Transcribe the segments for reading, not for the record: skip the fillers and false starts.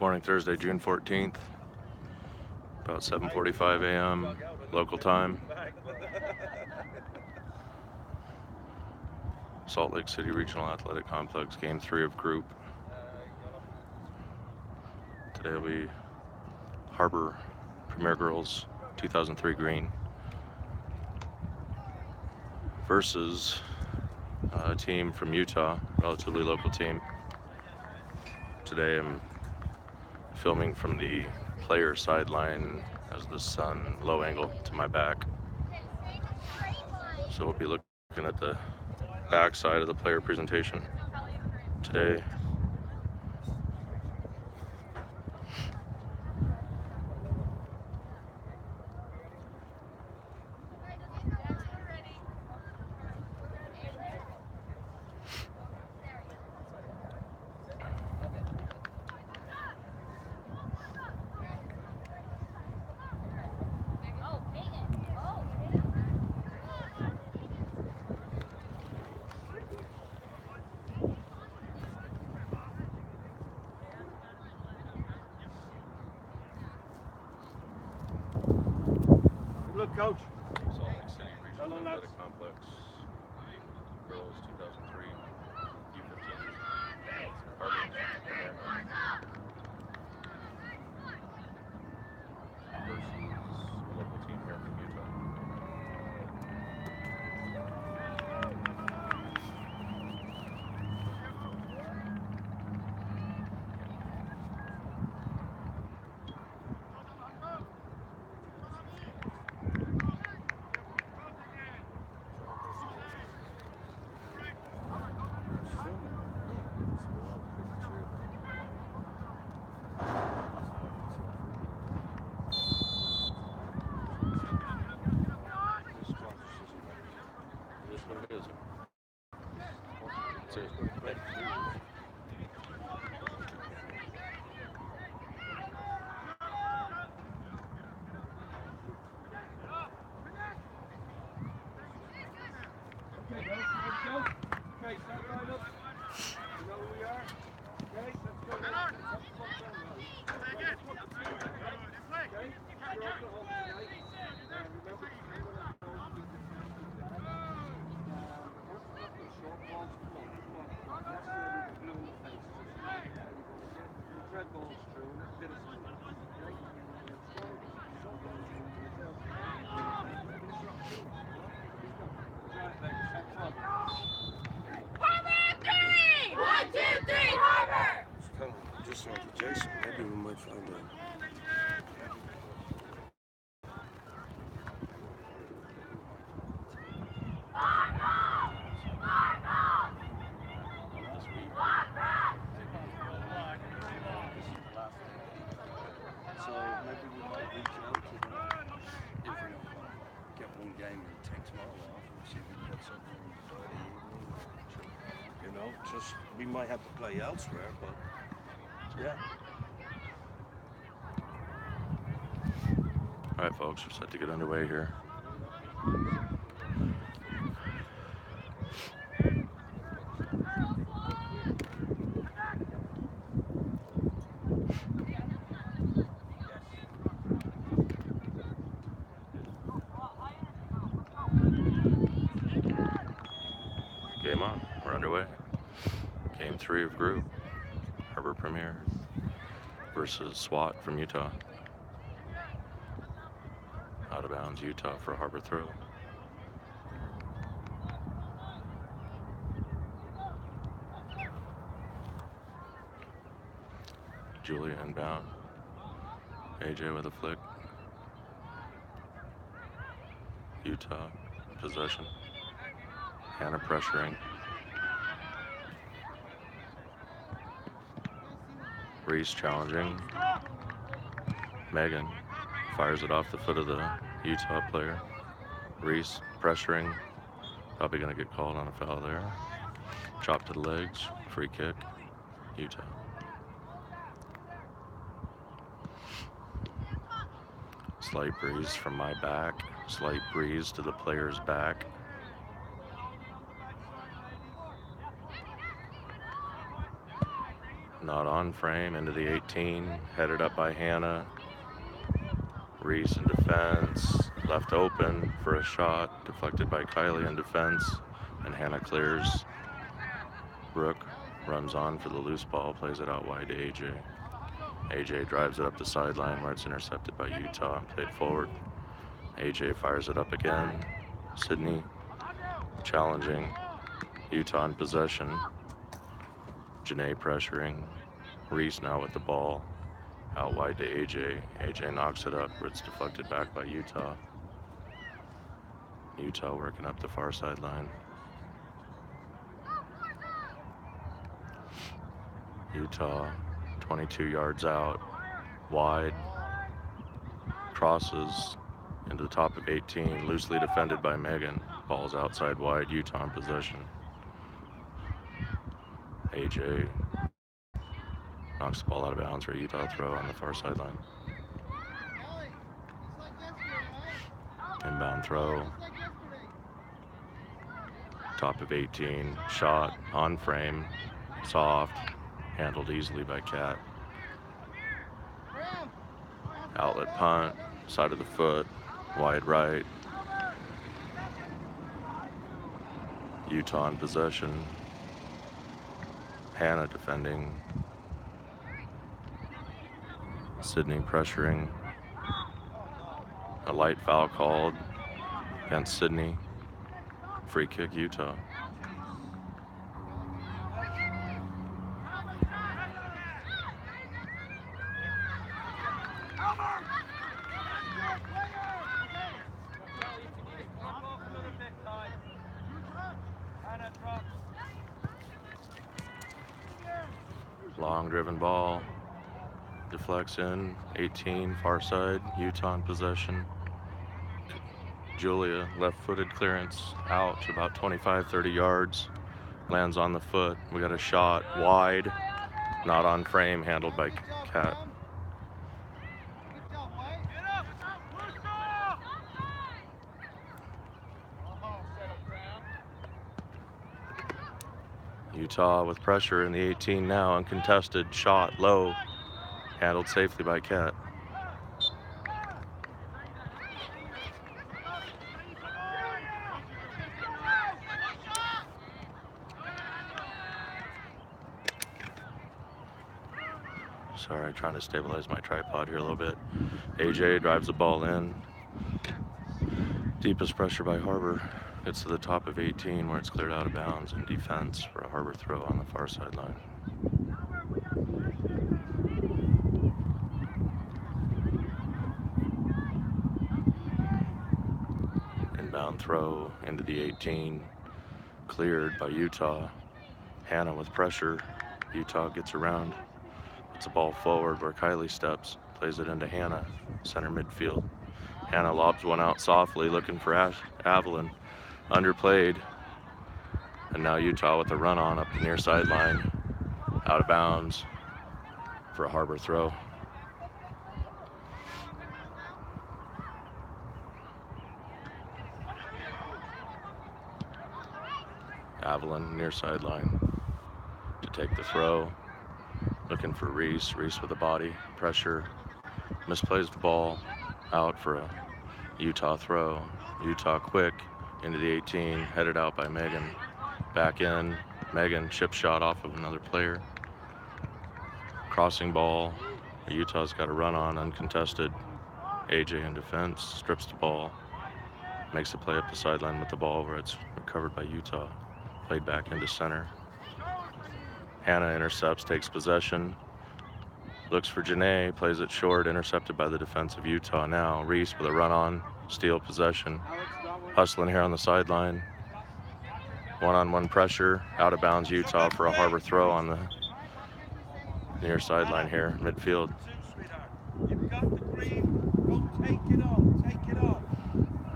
Morning, Thursday, June 14th, about 7:45 a.m. local time. Salt Lake City Regional Athletic Complex, Game 3 of Group. Today will be Harbor Premier Girls 2003 Green versus a team from Utah, relatively local team. Today I'm filming from the player sideline as the sun low angle to my back. So we'll be looking at the back side of the player presentation today. Look, coach. Salt Lake City Regional Athletic Complex, Girls 2003, U15. Harbor versus a local team here from Utah. Just like Jason, maybe we might find out. So maybe we might reach out to them if we get one game and take tomorrow off and see if we can get something on Friday evening. You know, just we might have to play elsewhere, but yeah. All right, folks, we're set to get underway here. Game on. We're underway. Game 3 of Group. Harbor Premier versus SWAT from Utah. Out of bounds, Utah for a Harbor throw. Julia inbound. AJ with a flick. Utah possession. Hannah pressuring. Reese challenging. Megan fires it off the foot of the Utah player. Reese pressuring. Probably going to get called on a foul there. Chop to the legs. Free kick. Utah. Slight breeze from my back. Slight breeze to the player's back. Not on frame, into the 18, headed up by Hannah. Reese in defense, left open for a shot, deflected by Kylie in defense, and Hannah clears. Brooke runs on for the loose ball, plays it out wide to AJ. AJ drives it up the sideline where it's intercepted by Utah and played forward. AJ fires it up again. Sydney challenging. Utah in possession. Janae pressuring. Reese now with the ball. Out wide to AJ. AJ knocks it up, but it's deflected back by Utah. Utah working up the far sideline. Utah 22 yards out. Wide. Crosses into the top of 18. Loosely defended by Megan. Ball's outside wide. Utah in possession. AJ knocks the ball out of bounds for a Utah throw on the far sideline. Inbound throw. Top of 18. Shot on frame. Soft. Handled easily by Kat. Outlet punt. Side of the foot. Wide right. Utah in possession. Hannah defending. Sydney pressuring. A light foul called against Sydney. Free kick, Utah. Long driven ball. Deflects in. 18, far side. Utah in possession. Julia, left-footed clearance out to about 25, 30 yards. Lands on the foot. We got a shot wide. Not on frame. Handled by Kat. Utah with pressure in the 18 now. Uncontested. Shot low. Handled safely by Kat. Sorry, trying to stabilize my tripod here a little bit. AJ drives the ball in. Deepest pressure by Harbor. Gets to the top of 18 where it's cleared out of bounds in defense for a Harbor throw on the far sideline. Inbound throw into the 18. Cleared by Utah. Hannah with pressure. Utah gets around. Puts the ball forward where Kylie steps. Plays it into Hannah, center midfield. Hannah lobs one out softly, looking for Avalon. Underplayed. And now Utah with a run on up the near sideline. Out of bounds for a Harbor throw. Avalon near sideline to take the throw. Looking for Reese. Reese with a body. Pressure. Misplays the ball. Out for a Utah throw. Utah quick into the 18. Headed out by Megan. Back in. Megan chip shot off of another player. Crossing ball. Utah's got a run on. Uncontested. AJ in defense. Strips the ball. Makes a play up the sideline with the ball where it's recovered by Utah. Played back into center. Hannah intercepts, takes possession. Looks for Janae, plays it short, intercepted by the defense of Utah now. Reese with a run on, steal possession. Hustling here on the sideline. One-on-one pressure, out of bounds Utah for a Harbor throw on the near sideline here, midfield.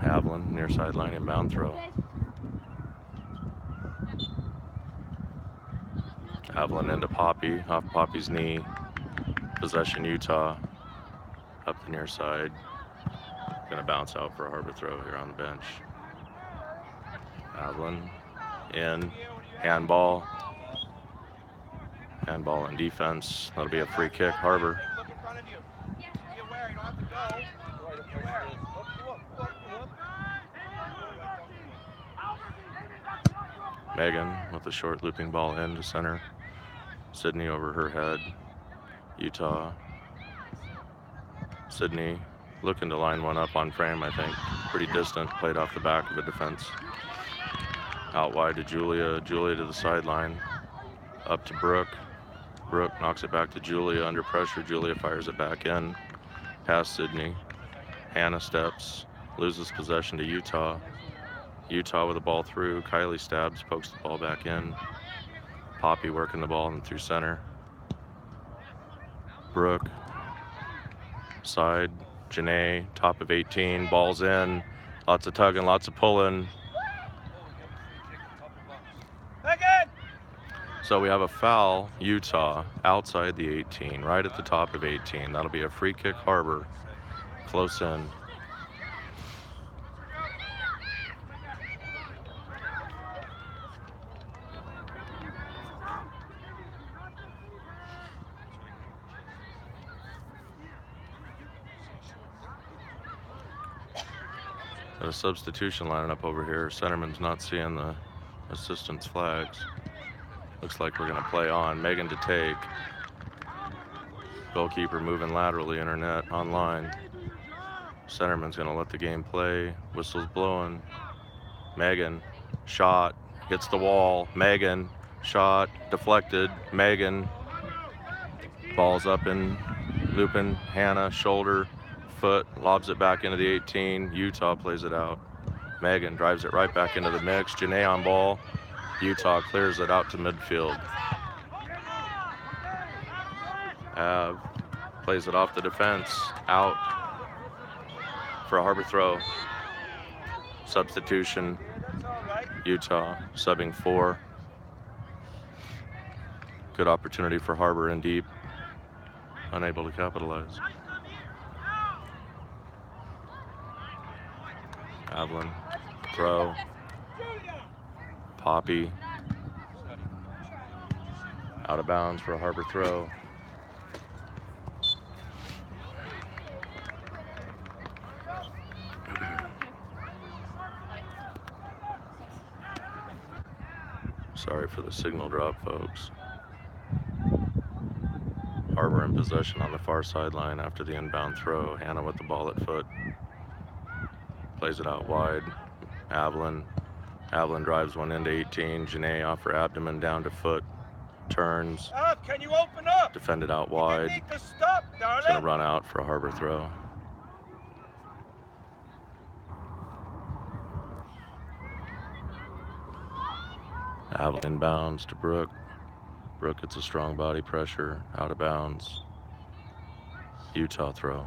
Avalon, near sideline, inbound throw. Avalon into Poppy, off Poppy's knee. Possession Utah, up the near side. Gonna bounce out for a Harbor throw here on the bench. Avalon in, handball. Handball and defense. That'll be a free kick, Harbor. Look in front of you. Be aware, you don't have to go. Be aware. Megan with a short looping ball into center. Sydney over her head. Utah. Sydney looking to line one up on frame, I think. Pretty distant, played off the back of the defense. Out wide to Julia. Julia to the sideline. Up to Brooke. Brooke knocks it back to Julia under pressure. Julia fires it back in. Past Sydney. Hannah steps. Loses possession to Utah. Utah with the ball through. Kylie stabs, pokes the ball back in. Poppy working the ball and through center. Brooke. Side. Janae, top of 18. Ball's in. Lots of tugging, lots of pulling. So we have a foul, Utah, outside the 18, right at the top of 18. That'll be a free kick, Harbor. Close in. A substitution lining up over here. Centerman's not seeing the assistant's flags. Looks like we're going to play on. Megan to take. Goalkeeper moving laterally, internet online. Centerman's going to let the game play. Whistle's blowing. Megan, shot, hits the wall. Megan, shot, deflected. Megan, ball's up and looping. Hannah, shoulder, foot, lobs it back into the 18. Utah plays it out. Megan drives it right back into the mix. Janae on ball. Utah clears it out to midfield. Av plays it off the defense. Out for a Harbor throw. Substitution. Utah subbing 4. Good opportunity for Harbor in deep. Unable to capitalize. Avalon, throw. Poppy. Out of bounds for a Harbor throw. Sorry for the signal drop, folks. Harbor in possession on the far sideline after the inbound throw. Hannah with the ball at foot. Plays it out wide. Avalon. Avalon drives one into 18. Janae off her abdomen down to foot. Turns. Can you open up? Defended out wide. You need to stop, darling. It's going to run out for a Harbor throw. Avalon inbounds to Brooke. Brooke gets a strong body pressure. Out of bounds. Utah throw.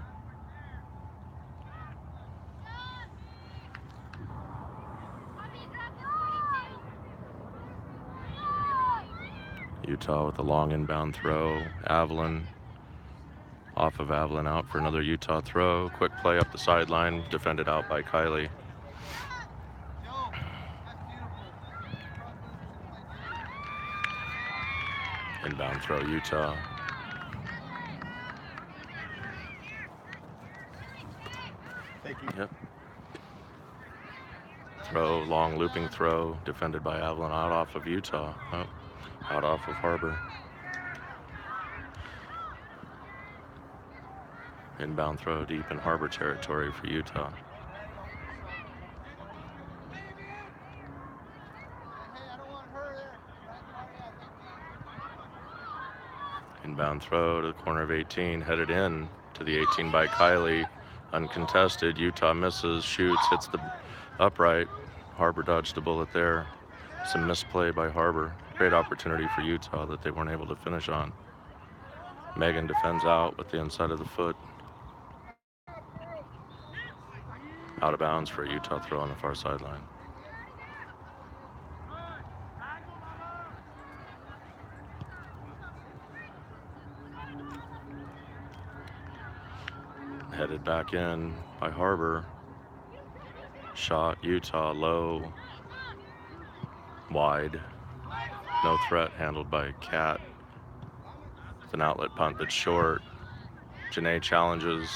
Utah with a long inbound throw. Avalon. Off of Avalon out for another Utah throw. Quick play up the sideline. Defended out by Kylie. Inbound throw, Utah. Thank you. Yep. Throw, long looping throw. Defended by Avalon out off of Utah. Oh. Out off of Harbor. Inbound throw deep in Harbor territory for Utah. Inbound throw to the corner of 18, headed in to the 18 by Kylie. Uncontested, Utah misses, shoots, hits the upright. Harbor dodged a bullet there. Some misplay by Harbor. Great opportunity for Utah that they weren't able to finish on. Megan defends out with the inside of the foot. Out of bounds for a Utah throw on the far sideline. Headed back in by Harbor. Shot, Utah, low, wide. No threat, handled by Cat. with an outlet punt that's short. Janae challenges,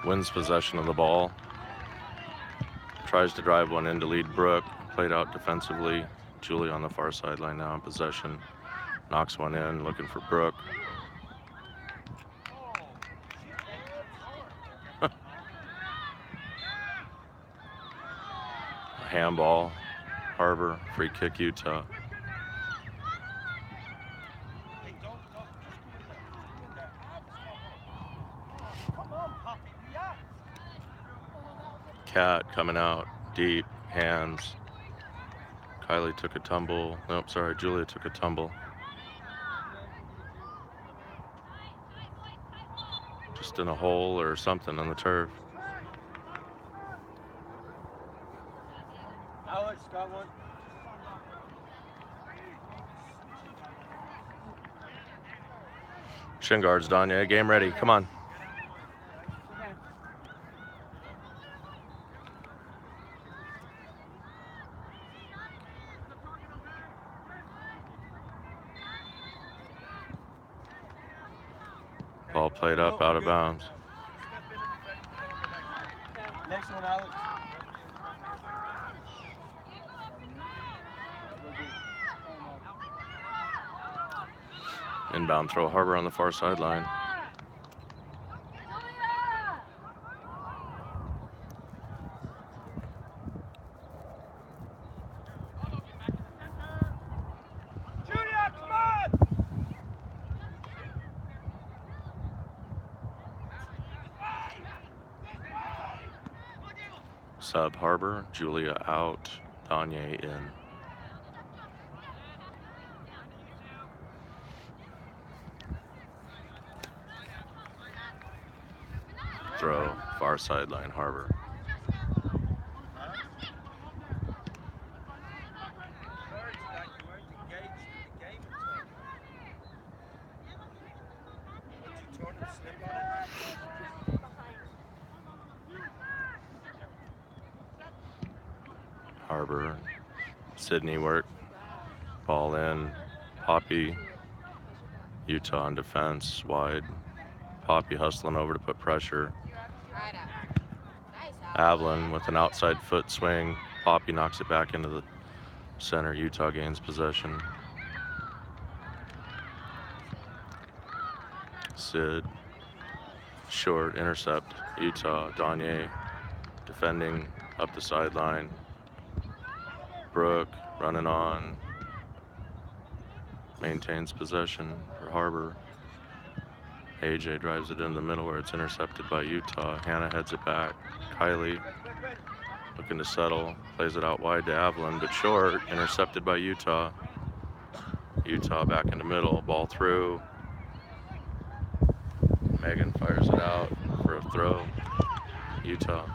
wins possession of the ball, tries to drive one in to lead Brooke, played out defensively. Julie on the far sideline now in possession, knocks one in, looking for Brooke. Handball, Harbor, free kick Utah. Cat coming out deep, hands. Kylie took a tumble. Nope, sorry, Julia took a tumble. Just in a hole or something on the turf. Alex, got one. Shin guards, Danya, game ready, come on. Ball played up, out of bounds. Next one, Alex. Inbound throw, Harbor on the far sideline. Julia, come on! Sub Harbor, Julia out, Danye in. Throw, far sideline, Harbor. Harbor, Sydney work, ball in, Poppy, Utah on defense, wide. Poppy hustling over to put pressure. Avalon with an outside foot swing. Poppy knocks it back into the center. Utah gains possession. Sid, short, intercept. Utah, Danye defending up the sideline. Brooke running on. Maintains possession for Harbor. AJ drives it in the middle where it's intercepted by Utah. Hannah heads it back. Kylie looking to settle. Plays it out wide to Avalon, but short. Intercepted by Utah. Utah back in the middle. Ball through. Megan fires it out for a throw. Utah.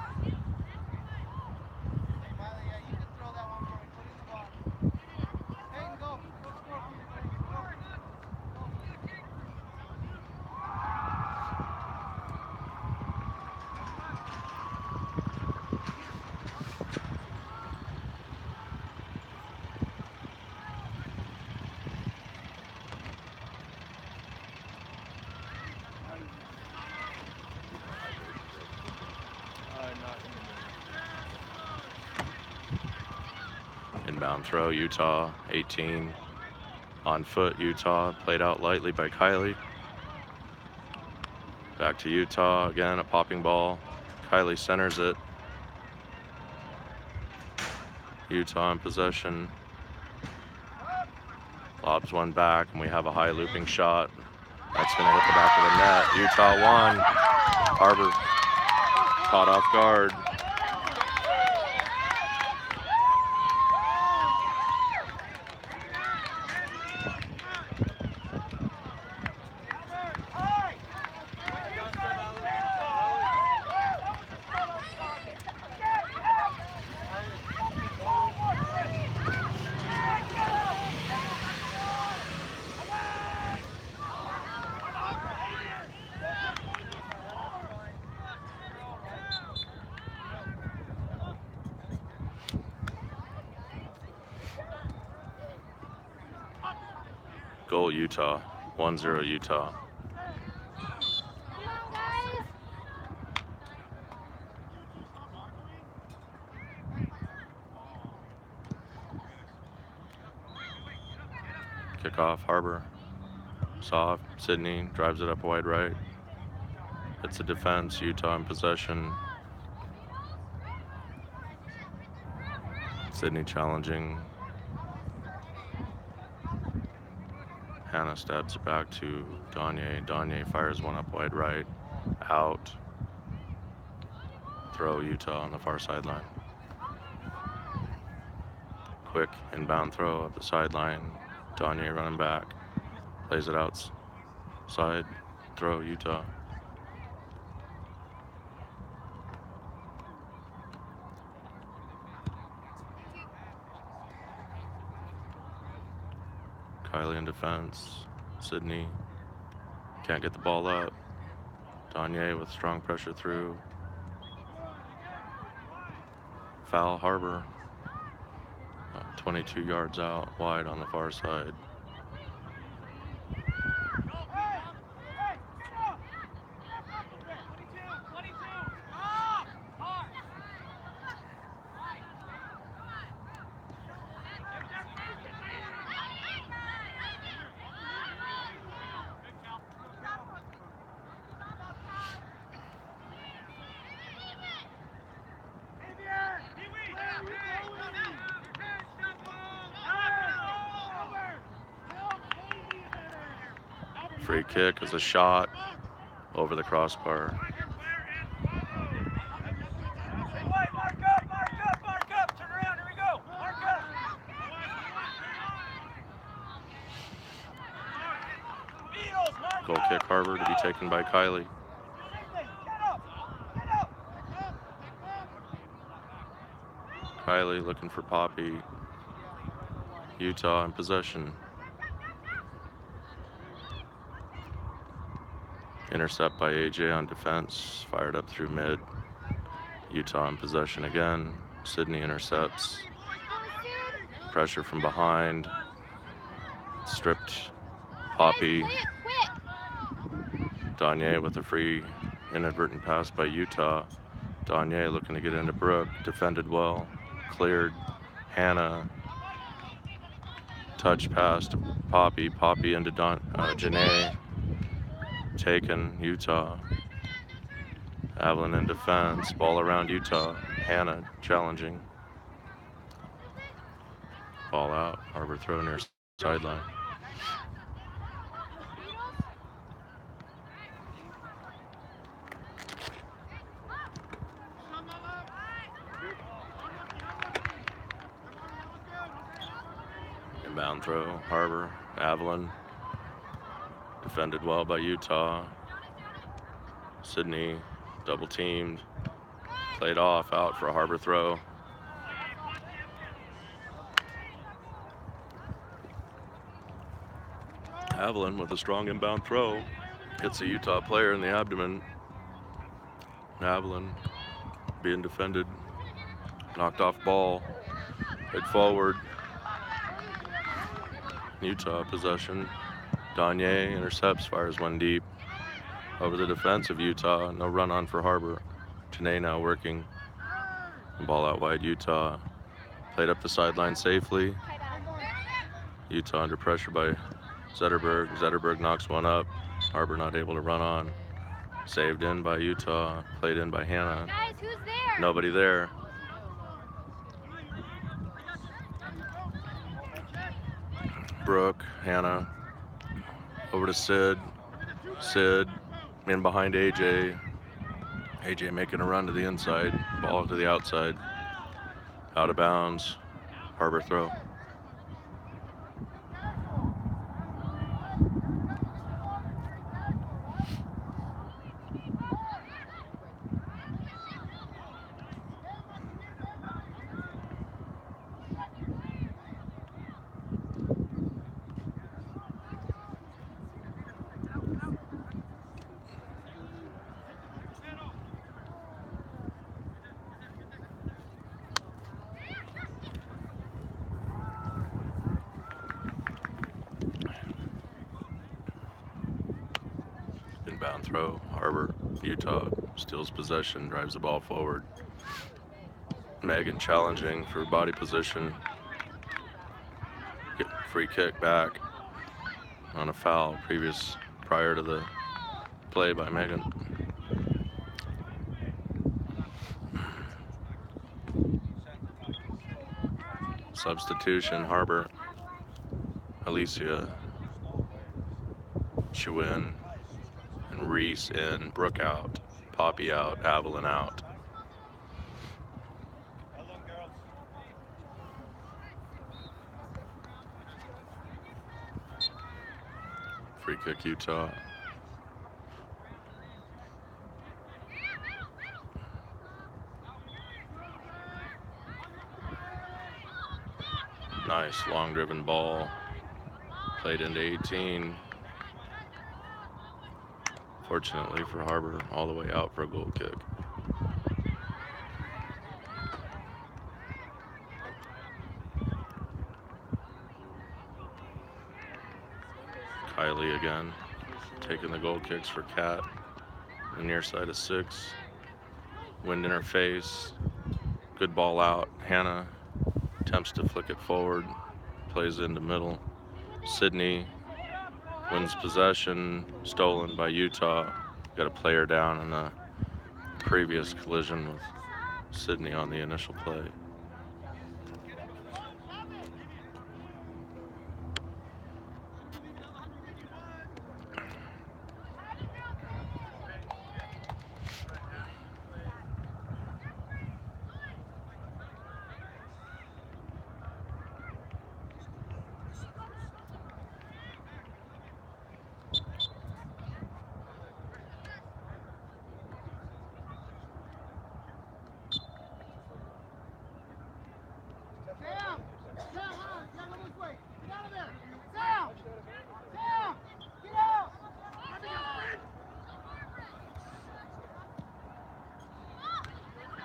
Inbound throw, Utah, 18. On foot, Utah, played out lightly by Kylie. Back to Utah, again, a popping ball. Kylie centers it. Utah in possession. Lobs one back, and we have a high looping shot. That's gonna hit the back of the net. Utah won. Harbor caught off guard. Goal Utah, 1-0 Utah. Kickoff, Harbor. Soft, Sydney drives it up wide right. It's a defense, Utah in possession. Sydney challenging. Hannah stabs it back to Danye. Danye fires one up wide right. Out. Throw Utah on the far sideline. Quick inbound throw up the sideline. Danye running back. Plays it outside. Throw Utah. Kylie in defense. Sydney can't get the ball up. Danye with strong pressure through. Foul, Harbor. 22 yards out, wide on the far side. Free kick is a shot over the crossbar. Goal kick, Harbor, to be taken by Kylie. Kylie looking for Poppy. Utah in possession. Intercept by AJ on defense, fired up through mid. Utah in possession again. Sydney intercepts. Pressure from behind. Stripped Poppy. Danye with a free inadvertent pass by Utah. Danye looking to get into Brooke. Defended well. Cleared. Hannah. Touch pass to Poppy. Poppy into Janae. Taken, Utah. Avalon in defense. Ball around Utah. Hannah challenging. Ball out. Harbor throw near sideline. Inbound throw. Harbor. Avalon. Defended well by Utah. Sydney double teamed. Played off, out for a Harbor throw. Avalon with a strong inbound throw. Hits a Utah player in the abdomen. Avalon being defended. Knocked off ball. Head forward. Utah possession. Danye intercepts, fires one deep. Over the defense of Utah. No run on for Harbor. Janae now working. Ball out wide, Utah. Played up the sideline safely. Utah under pressure by Zetterberg. Zetterberg knocks one up. Harbor not able to run on. Saved in by Utah. Played in by Hannah. Guys, who's there? Nobody there. Brooke, Hannah. Over to Sid. Sid in behind AJ. AJ making a run to the inside. Ball to the outside. Out of bounds. Harbor throw. Inbound throw, Harbor, Utah steals possession, drives the ball forward. Megan challenging for body position. Free kick back on a foul prior to the play by Megan. Substitution, Harbor, Alicia, Chewin, and Reese in, Brooke out, Poppy out, Avalon out. Free kick, Utah. Nice long driven ball. Played into 18. Fortunately for Harbor, all the way out for a goal kick. Kylie again, taking the goal kicks for Kat. The near side of 6. Wind in her face. Good ball out. Hannah attempts to flick it forward. Plays into middle. Sydney wins possession. Stolen by Utah. Got a player down in the previous collision with Sydney on the initial play.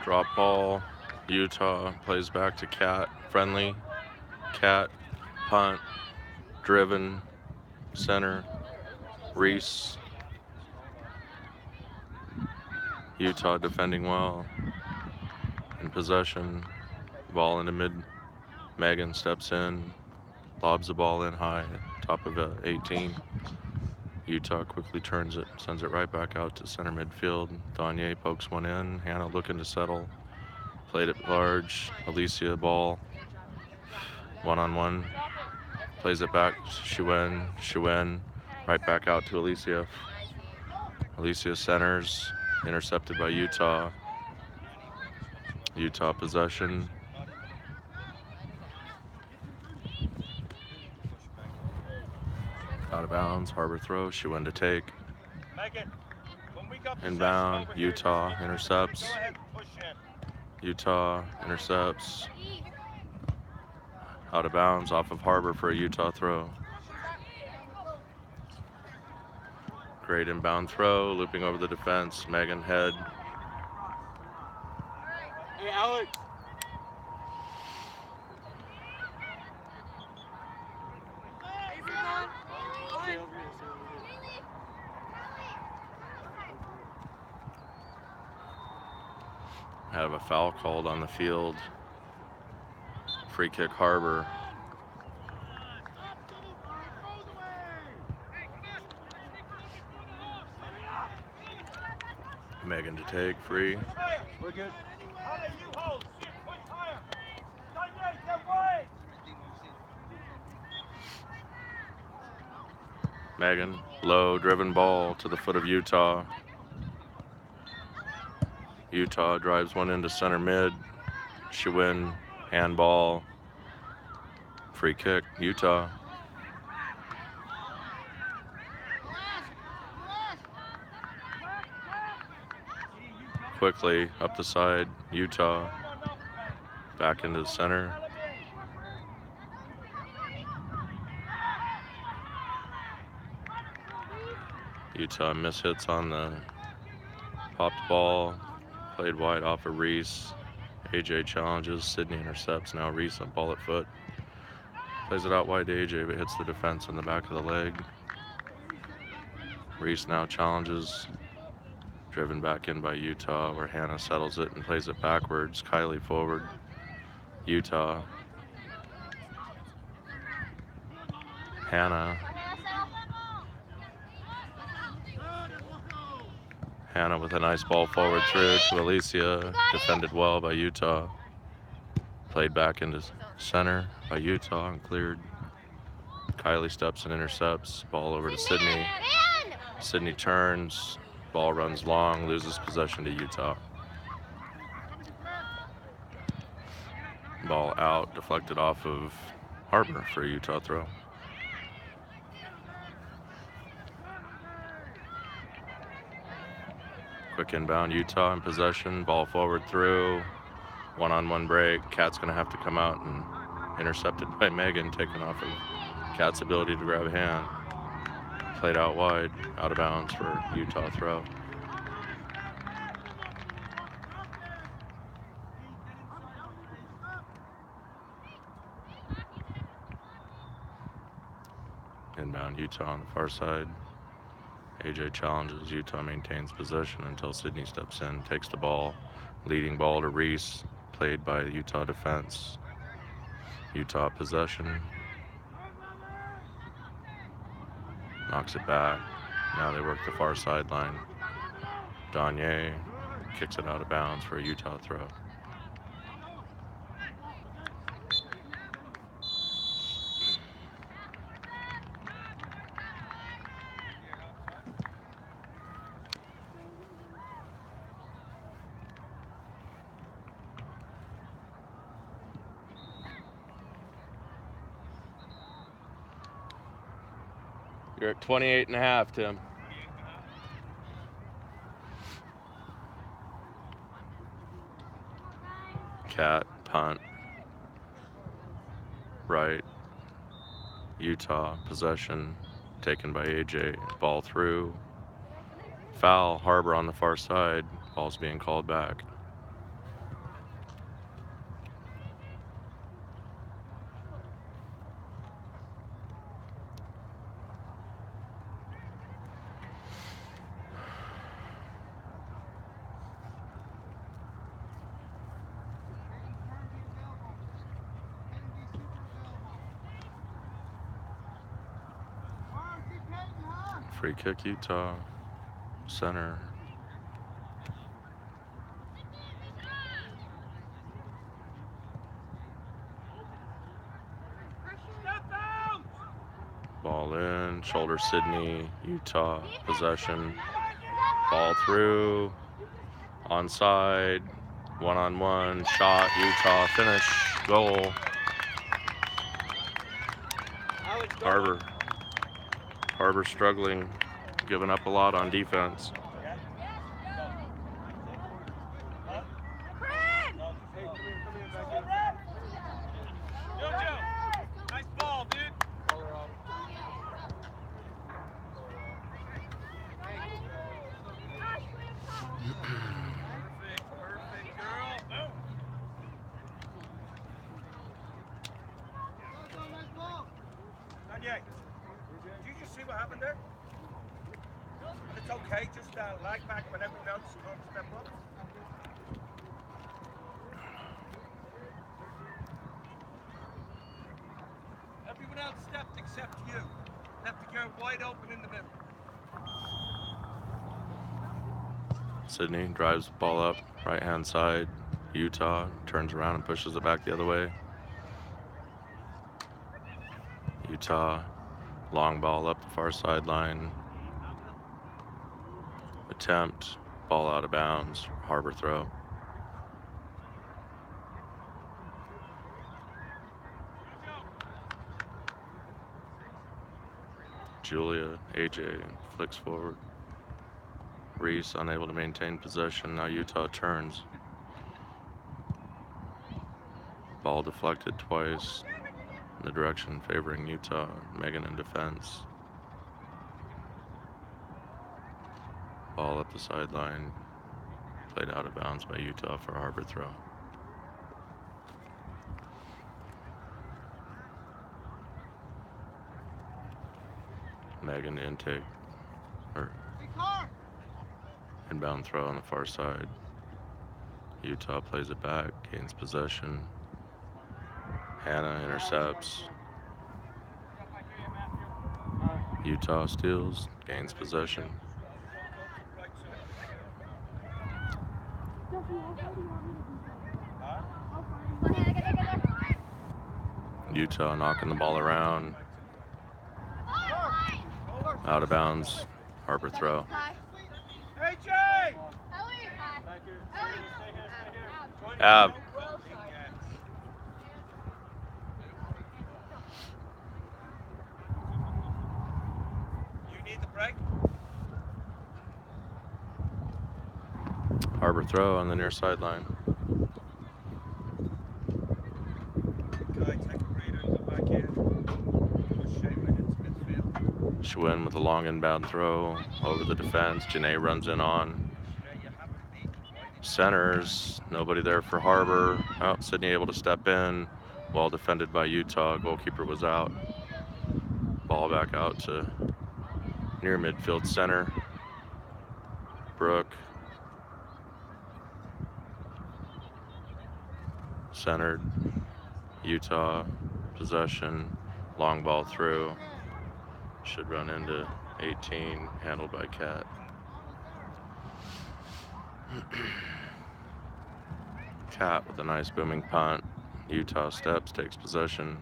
Drop ball, Utah plays back to Kat, friendly, Kat, punt, driven, center, Reese. Utah defending well, in possession, ball into mid, Megan steps in, lobs the ball in high, top of 18. Utah quickly turns it, sends it right back out to center midfield. Danye pokes one in. Hannah looking to settle. Played it large. Alicia ball. One-on-one. Plays it back. Chuen. Right back out to Alicia. Alicia centers. Intercepted by Utah. Utah possession. Out of bounds. Harbor throw. Chuen to take. Inbound. Utah intercepts. Utah intercepts. Out of bounds off of Harbor for a Utah throw. Great inbound throw, looping over the defense. Megan head. Hey, Alec. Have a foul called on the field. Free kick, Harbor. Megan to take, free. We're good. Megan, low driven ball to the foot of Utah. Utah drives one into center mid. Chewin, handball. Free kick, Utah. Quickly up the side, Utah. Back into the center. Utah mishits on the popped ball. Played wide off of Reese. AJ challenges, Sydney intercepts. Now Reese on ball at foot. Plays it out wide to AJ, but hits the defense in the back of the leg. Reese now challenges, driven back in by Utah, where Hannah settles it and plays it backwards. Kylie forward. Utah. Hannah. Hannah with a nice ball forward through to Alicia. Defended well by Utah. Played back into center by Utah and cleared. Kylie steps and intercepts. Ball over to Sydney. Sydney turns. Ball runs long, loses possession to Utah. Ball out, deflected off of Harbor for a Utah throw. Quick inbound, Utah in possession. Ball forward through. One-on-one break. Kat's going to have to come out and intercepted by Megan, taken off of Kat's ability to grab a hand. Played out wide, out of bounds for Utah throw. Inbound Utah on the far side. AJ challenges, Utah maintains possession until Sydney steps in, takes the ball. Leading ball to Reese, played by the Utah defense. Utah possession. Knocks it back. Now they work the far sideline. Danye kicks it out of bounds for a Utah throw. You're at 28.5, Tim. Cat, punt. Right. Utah, possession. Taken by AJ. Ball through. Foul, Harbor on the far side. Ball's being called back. Free kick, Utah. Center. Ball in, shoulder Sydney, Utah, possession. Ball through, onside, one-on-one, shot, Utah, finish, goal. Harbor struggling, giving up a lot on defense. Nice ball, dude. Perfect, girl. Not yet. Did you just see what happened there? It's okay, just lag back when everyone else step up. Everyone else stepped except you. Left the girl wide open in the middle. Sydney drives the ball up, right-hand side. Utah turns around and pushes it back the other way. Utah, long ball up the far sideline. Attempt, ball out of bounds, Harbor throw. Julia, AJ flicks forward. Reese unable to maintain possession. Now Utah turns. Ball deflected twice in the direction favoring Utah. Megan in defense. Ball up the sideline. Played out of bounds by Utah for a Harbor throw. Megan intake. or inbound throw on the far side. Utah plays it back, gains possession. Hannah intercepts. Utah steals, gains possession. Utah knocking the ball around. Out of bounds. Harbor throw. Ab. You need the break? Harbor throw on the near sideline. Okay, take a breather and go back in. Push Shaman into midfield. Schwinn with a long inbound throw over the defense. Janae runs in on. Centers, nobody there for Harbor. Oh, Sydney able to step in. Well defended by Utah. Goalkeeper was out. Ball back out to near midfield center. Brooke. Centered. Utah. Possession. Long ball through. Should run into 18. Handled by Cat. Cat with a nice booming punt. Utah steps, takes possession.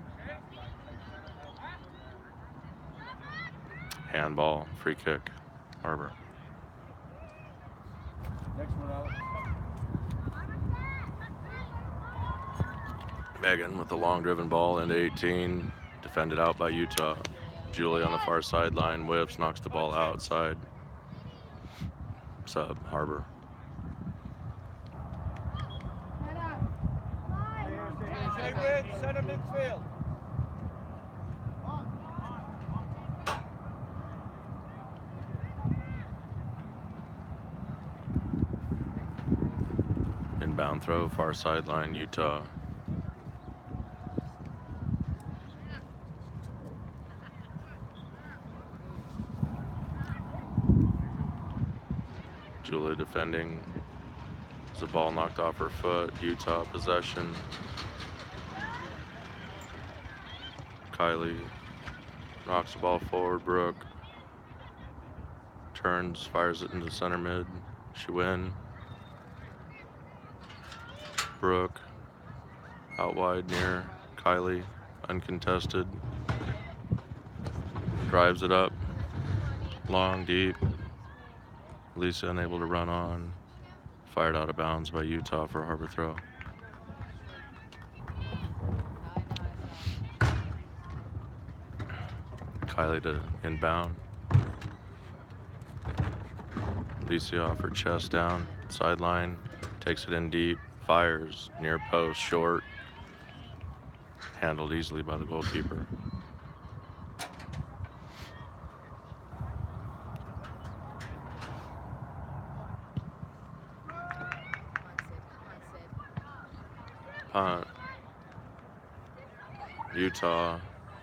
Handball, free kick, Harbor. Next one, Alex. Megan with the long driven ball into 18. Defended out by Utah. Julie on the far sideline, whips, knocks the ball outside. Sub, Harbor. Stay with center midfield. Inbound throw, far sideline, Utah. Julie defending. As the ball knocked off her foot. Utah possession. Kylie knocks the ball forward. Brooke turns, fires it into center mid. She win. Brooke out wide near Kylie, uncontested. Drives it up, long, deep. Lisa unable to run on. Fired out of bounds by Utah for a Harbor throw. Kylie to inbound. Lisa off her chest down, sideline, takes it in deep, fires, near post, short. Handled easily by the goalkeeper. Punt. Utah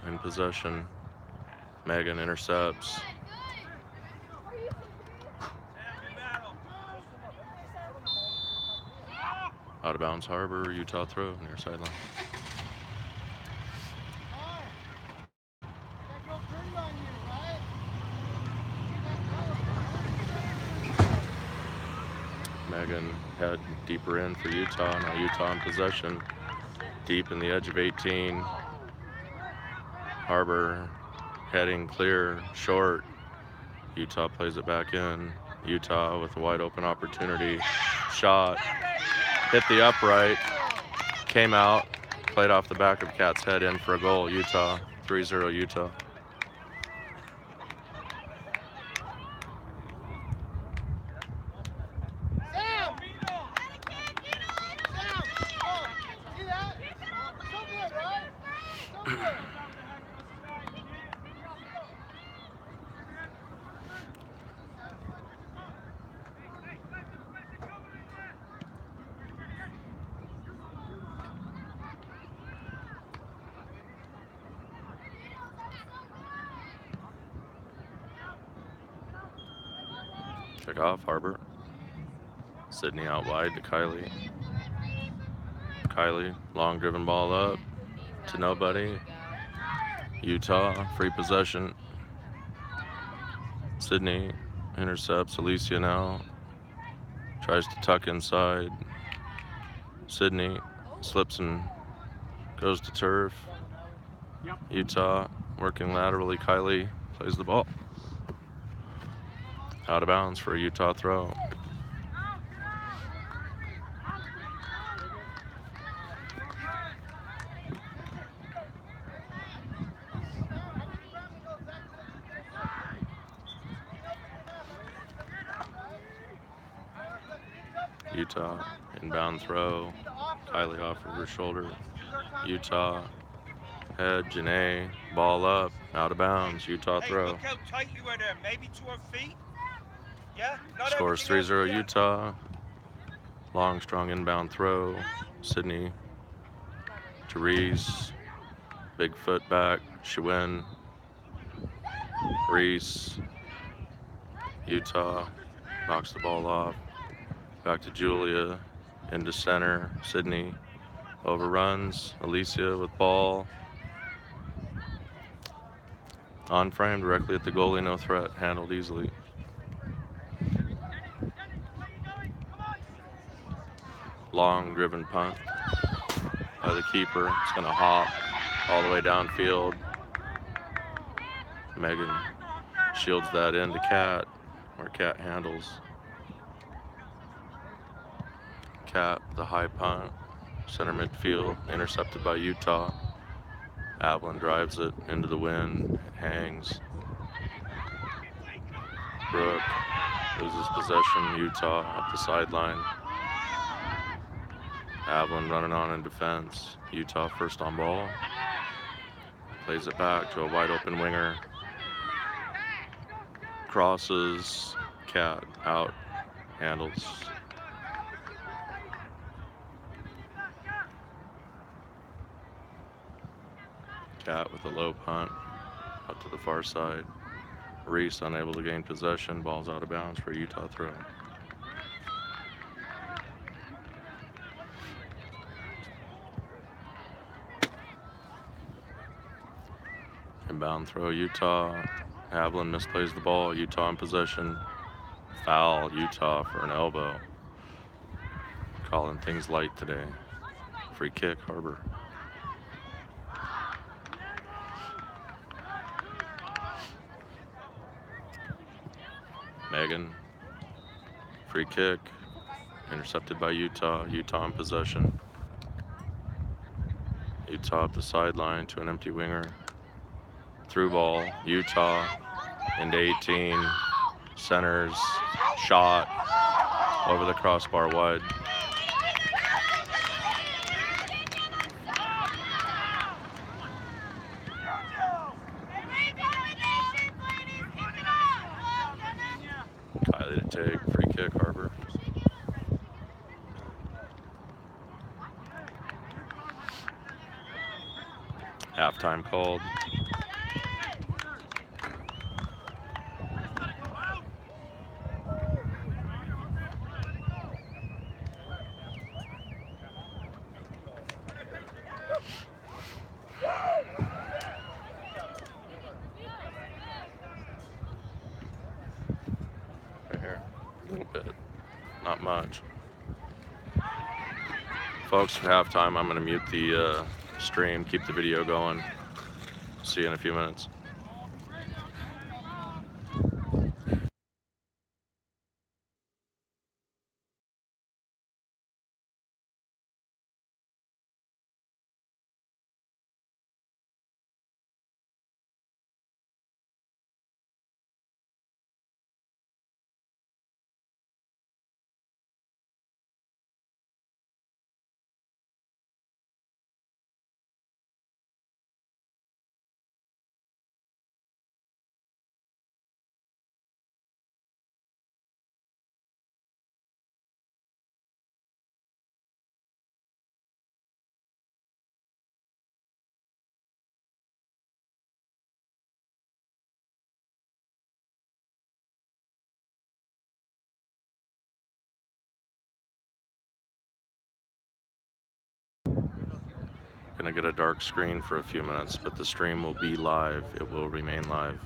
in possession. Megan intercepts. Out of bounds Harbor, Utah throw, near sideline. Megan head deeper in for Utah. Now Utah in possession. Deep in the edge of 18. Harbor heading clear, short. Utah plays it back in. Utah with a wide open opportunity. Shot. Hit the upright. Came out. Played off the back of Cat's head in for a goal. Utah. 3-0 Utah. Kick off, Harbor. Sydney out wide to Kylie. Kylie, long driven ball up to nobody. Utah, free possession. Sydney intercepts. Alicia now tries to tuck inside. Sydney slips and goes to turf. Utah working laterally. Kylie plays the ball. Out of bounds for a Utah throw. Utah inbound throw. Kylie off of her shoulder. Utah head. Janae ball up. Out of bounds. Utah Hey, throw. look how tight you were there. Maybe to her feet. Yeah? Not Scores everything else 3-0 yet. Utah. Long, strong inbound throw. Sydney to Reese. Big foot back. Shewin. Reese. Utah knocks the ball off. Back to Julia. Into center. Sydney overruns. Alicia with ball. On frame directly at the goalie. No threat. Handled easily. Long driven punt by the keeper. It's going to hop all the way downfield. Megan shields that into Cat, where Cat handles. Cat, the high punt, center midfield, intercepted by Utah. Avalon drives it into the wind, it hangs. Brooke loses possession. Utah up the sideline. Avalon running on in defense. Utah first on ball. Plays it back to a wide open winger. Crosses. Cat out. Handles. Cat with a low punt out to the far side. Reese unable to gain possession. Ball's out of bounds for a Utah throw. Inbound throw, Utah. Avalon misplays the ball. Utah in possession. Foul, Utah for an elbow. Calling things light today. Free kick, Harbor. Megan. Free kick. Intercepted by Utah. Utah in possession. Utah up the sideline to an empty winger. Through ball. Utah into 18. Centers. Shot. Over the crossbar wide. Kylie to take. Free kick, Harbor. Halftime called. Right here. A little bit. Not much. Folks, for halftime, I'm going to mute the stream, keep the video going. See you in a few minutes. going to get a dark screen for a few minutes, but the stream will be live. It will remain live.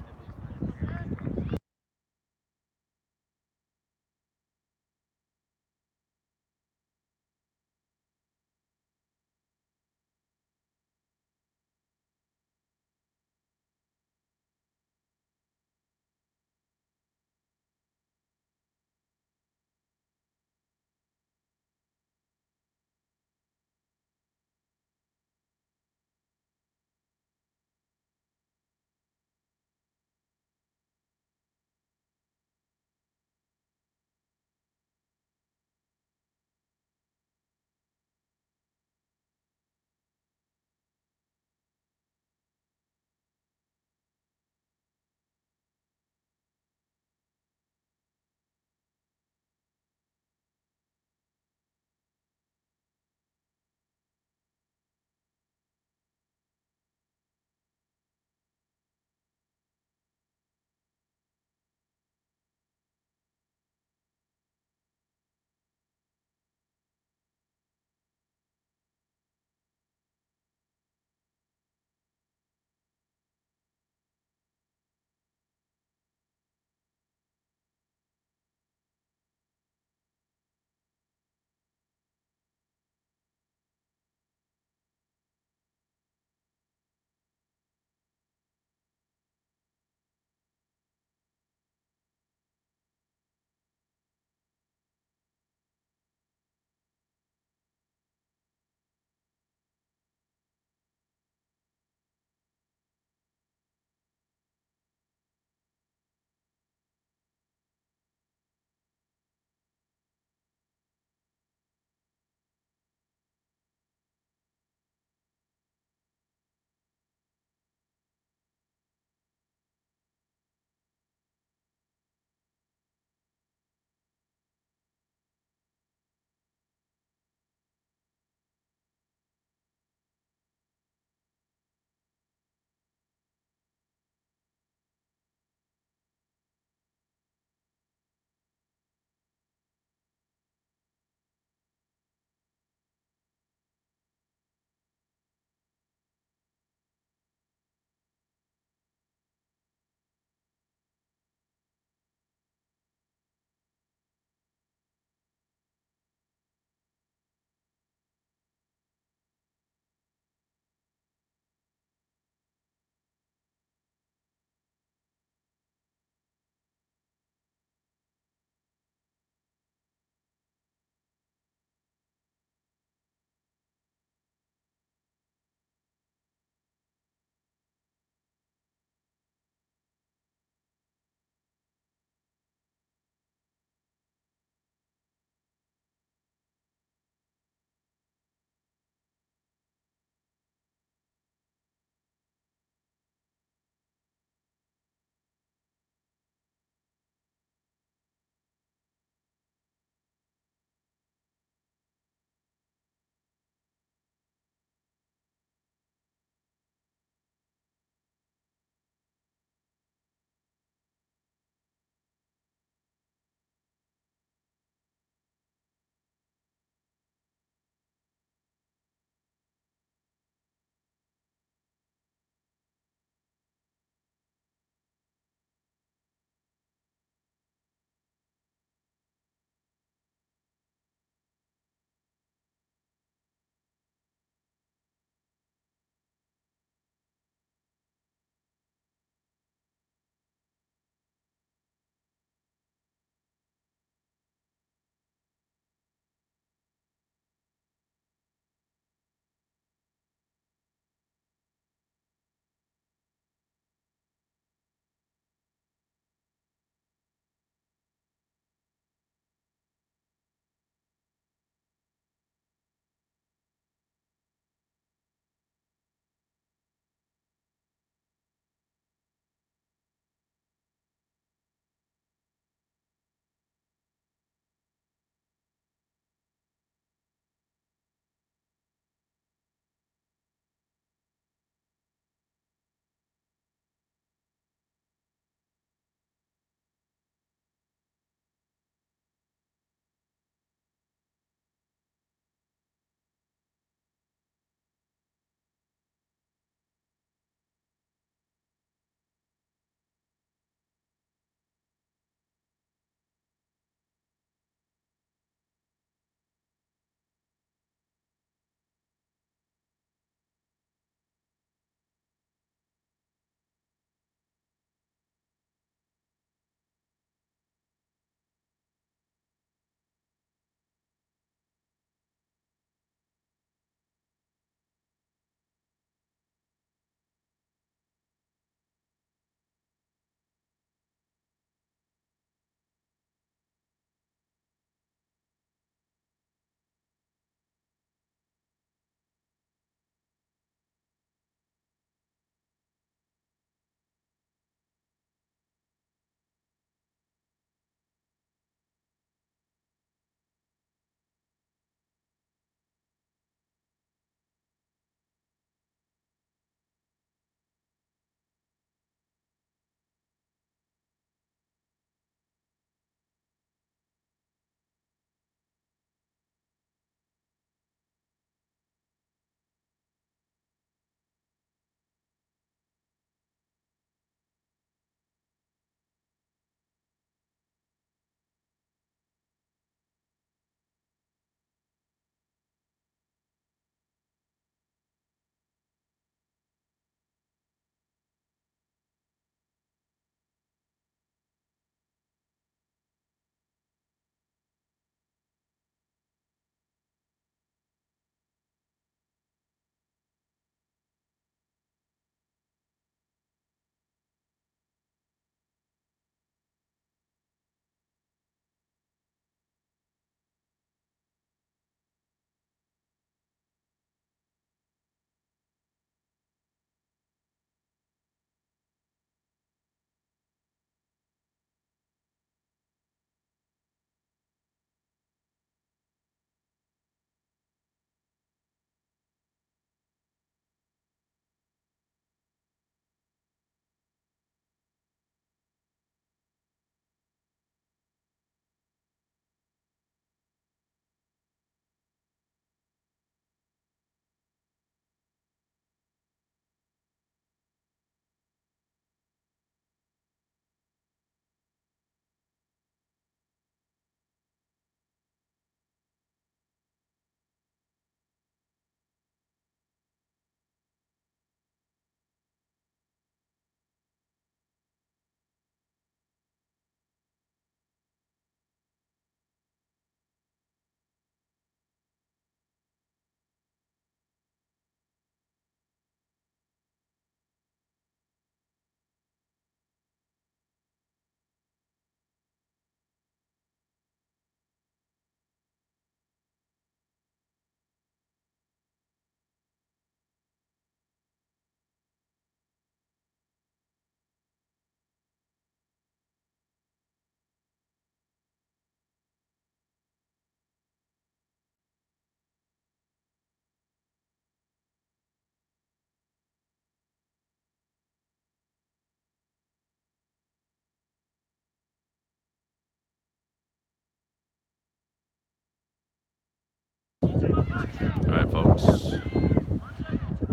Alright, folks.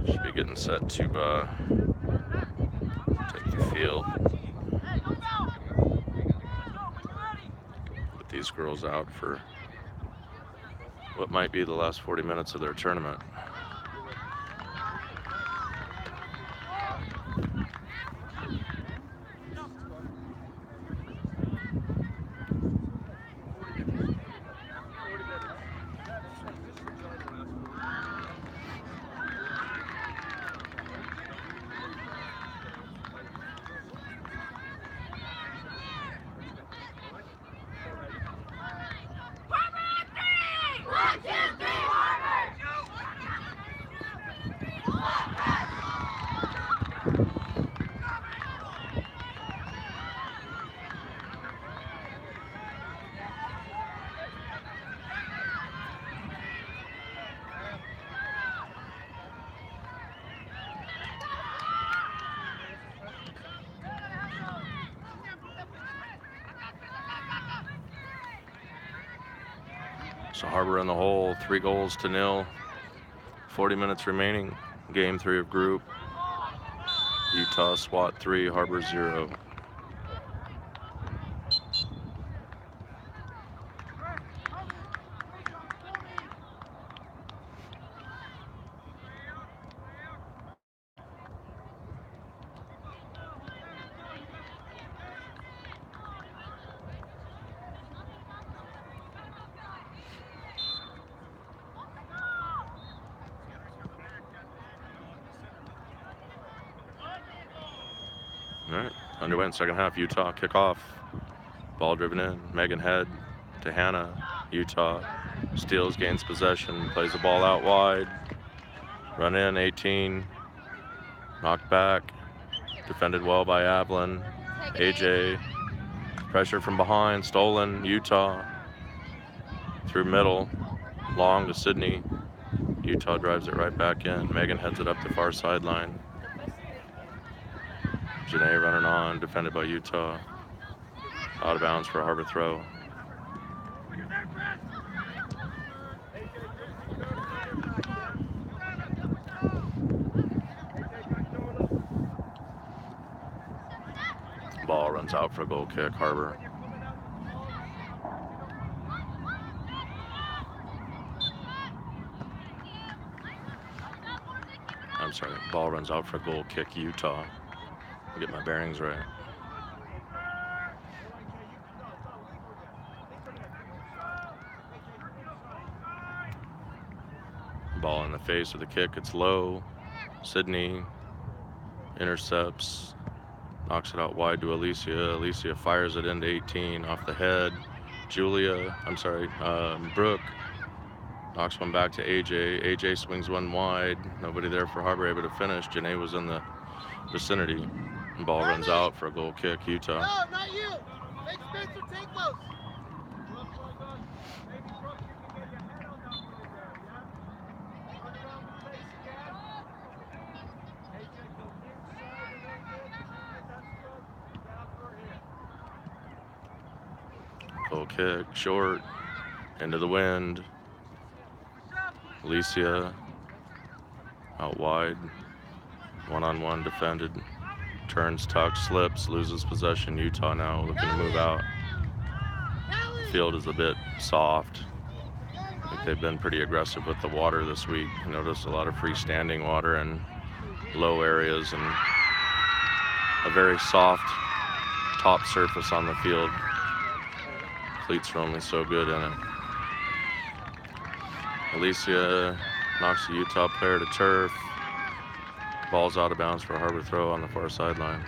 Should be getting set to take the field. Put these girls out for what might be the last 40 minutes of their tournament. So Harbor in the hole, 3-0. 40 minutes remaining. Game 3 of group. Utah SWAT 3, Harbor 0. All right, underway in second half. Utah kickoff. Ball driven in. Megan Head to Hannah. Utah steals, gains possession, plays the ball out wide. Run in, 18. Knocked back. Defended well by Avalon. AJ. Pressure from behind. Stolen. Utah. Through middle. Long to Sydney. Utah drives it right back in. Megan heads it up the far sideline. Janae running on, defended by Utah. Out of bounds for a Harbor throw. Ball runs out for a goal kick, Harbor. I'm sorry, ball runs out for a goal kick, Utah. I'll get my bearings right. Ball in the face of the kick, it's low. Sydney intercepts, knocks it out wide to Alicia. Alicia fires it into 18 off the head. Brooke knocks one back to AJ. AJ swings one wide. Nobody there for Harbor, able to finish. Janae was in the vicinity. Ball runs out for a goal kick, Utah. No, not you. Make Spencer take those. Goal kick, short, into the wind. Alicia out wide, one-on-one defended. Turns, tucks, slips, loses possession. Utah now looking to move out. Field is a bit soft. I think they've been pretty aggressive with the water this week. I noticed a lot of freestanding water in low areas and a very soft top surface on the field. Cleats are only so good in it. Alicia knocks the Utah player to turf. Ball's out of bounds for a Harbor throw on the far sideline.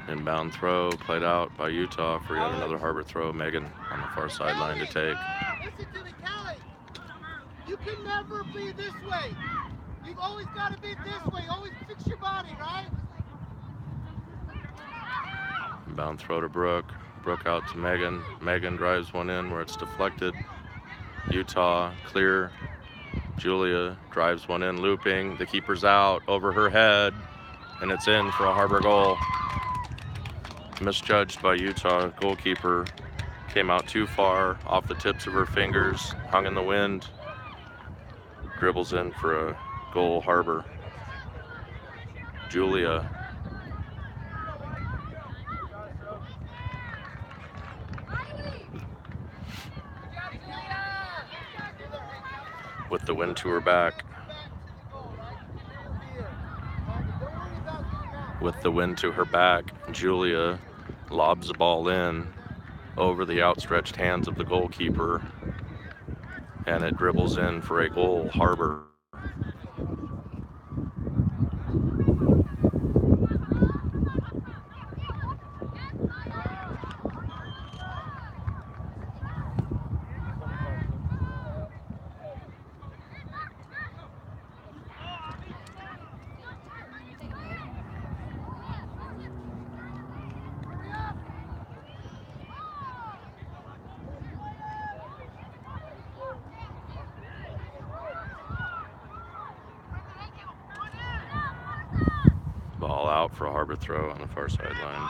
Inbound throw played out by Utah for yet another Harbor throw. Megan on the far sideline to take. Listen to me, Callie. You can never be this way. You've always got to be this way. Always fix your body, right? Inbound throw to Brooke. Brooke out to Megan. Megan drives one in where it's deflected. Utah clear. Julia drives one in, looping. The keeper's out over her head, and it's in for a Harbor goal. Misjudged by Utah. Goalkeeper came out too far, off the tips of her fingers, hung in the wind. Dribbles in for a goal, Harbor. Julia with the wind to her back. With the wind to her back, Julia lobs the ball in over the outstretched hands of the goalkeeper, and it dribbles in for a goal, Harbor. Ball out for a Harbor throw on the far sideline.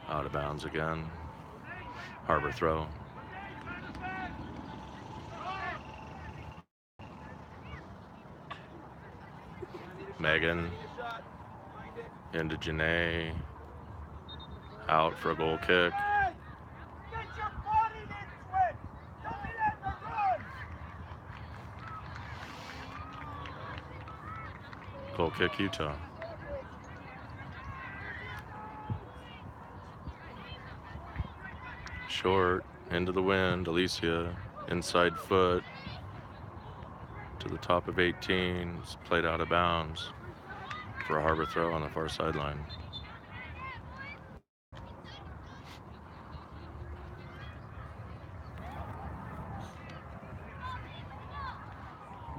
Out of bounds again. Harbor throw. Megan into Janae. Out for a goal kick. Get your body into it! Don't be letting her run! Goal kick, Utah. Short, into the wind. Alicia, inside foot to the top of 18. It's played out of bounds for a Harbor throw on the far sideline.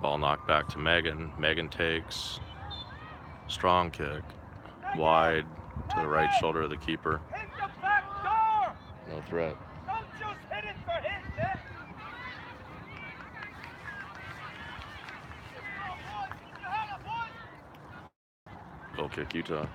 Ball knocked back to Megan. Megan takes. Strong kick. Wide to the right shoulder of the keeper. Hit the back door! No threat. Don't just hit it for hitting it! Goal kick, Utah.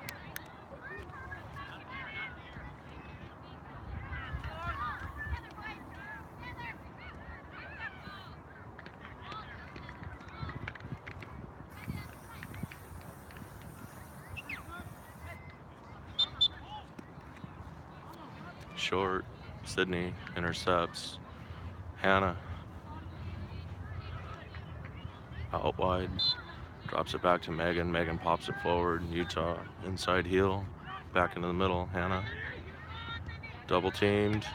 Short. Sydney intercepts. Hannah out wide. Drops it back to Megan. Megan pops it forward. Utah inside heel. Back into the middle. Hannah. Double teamed.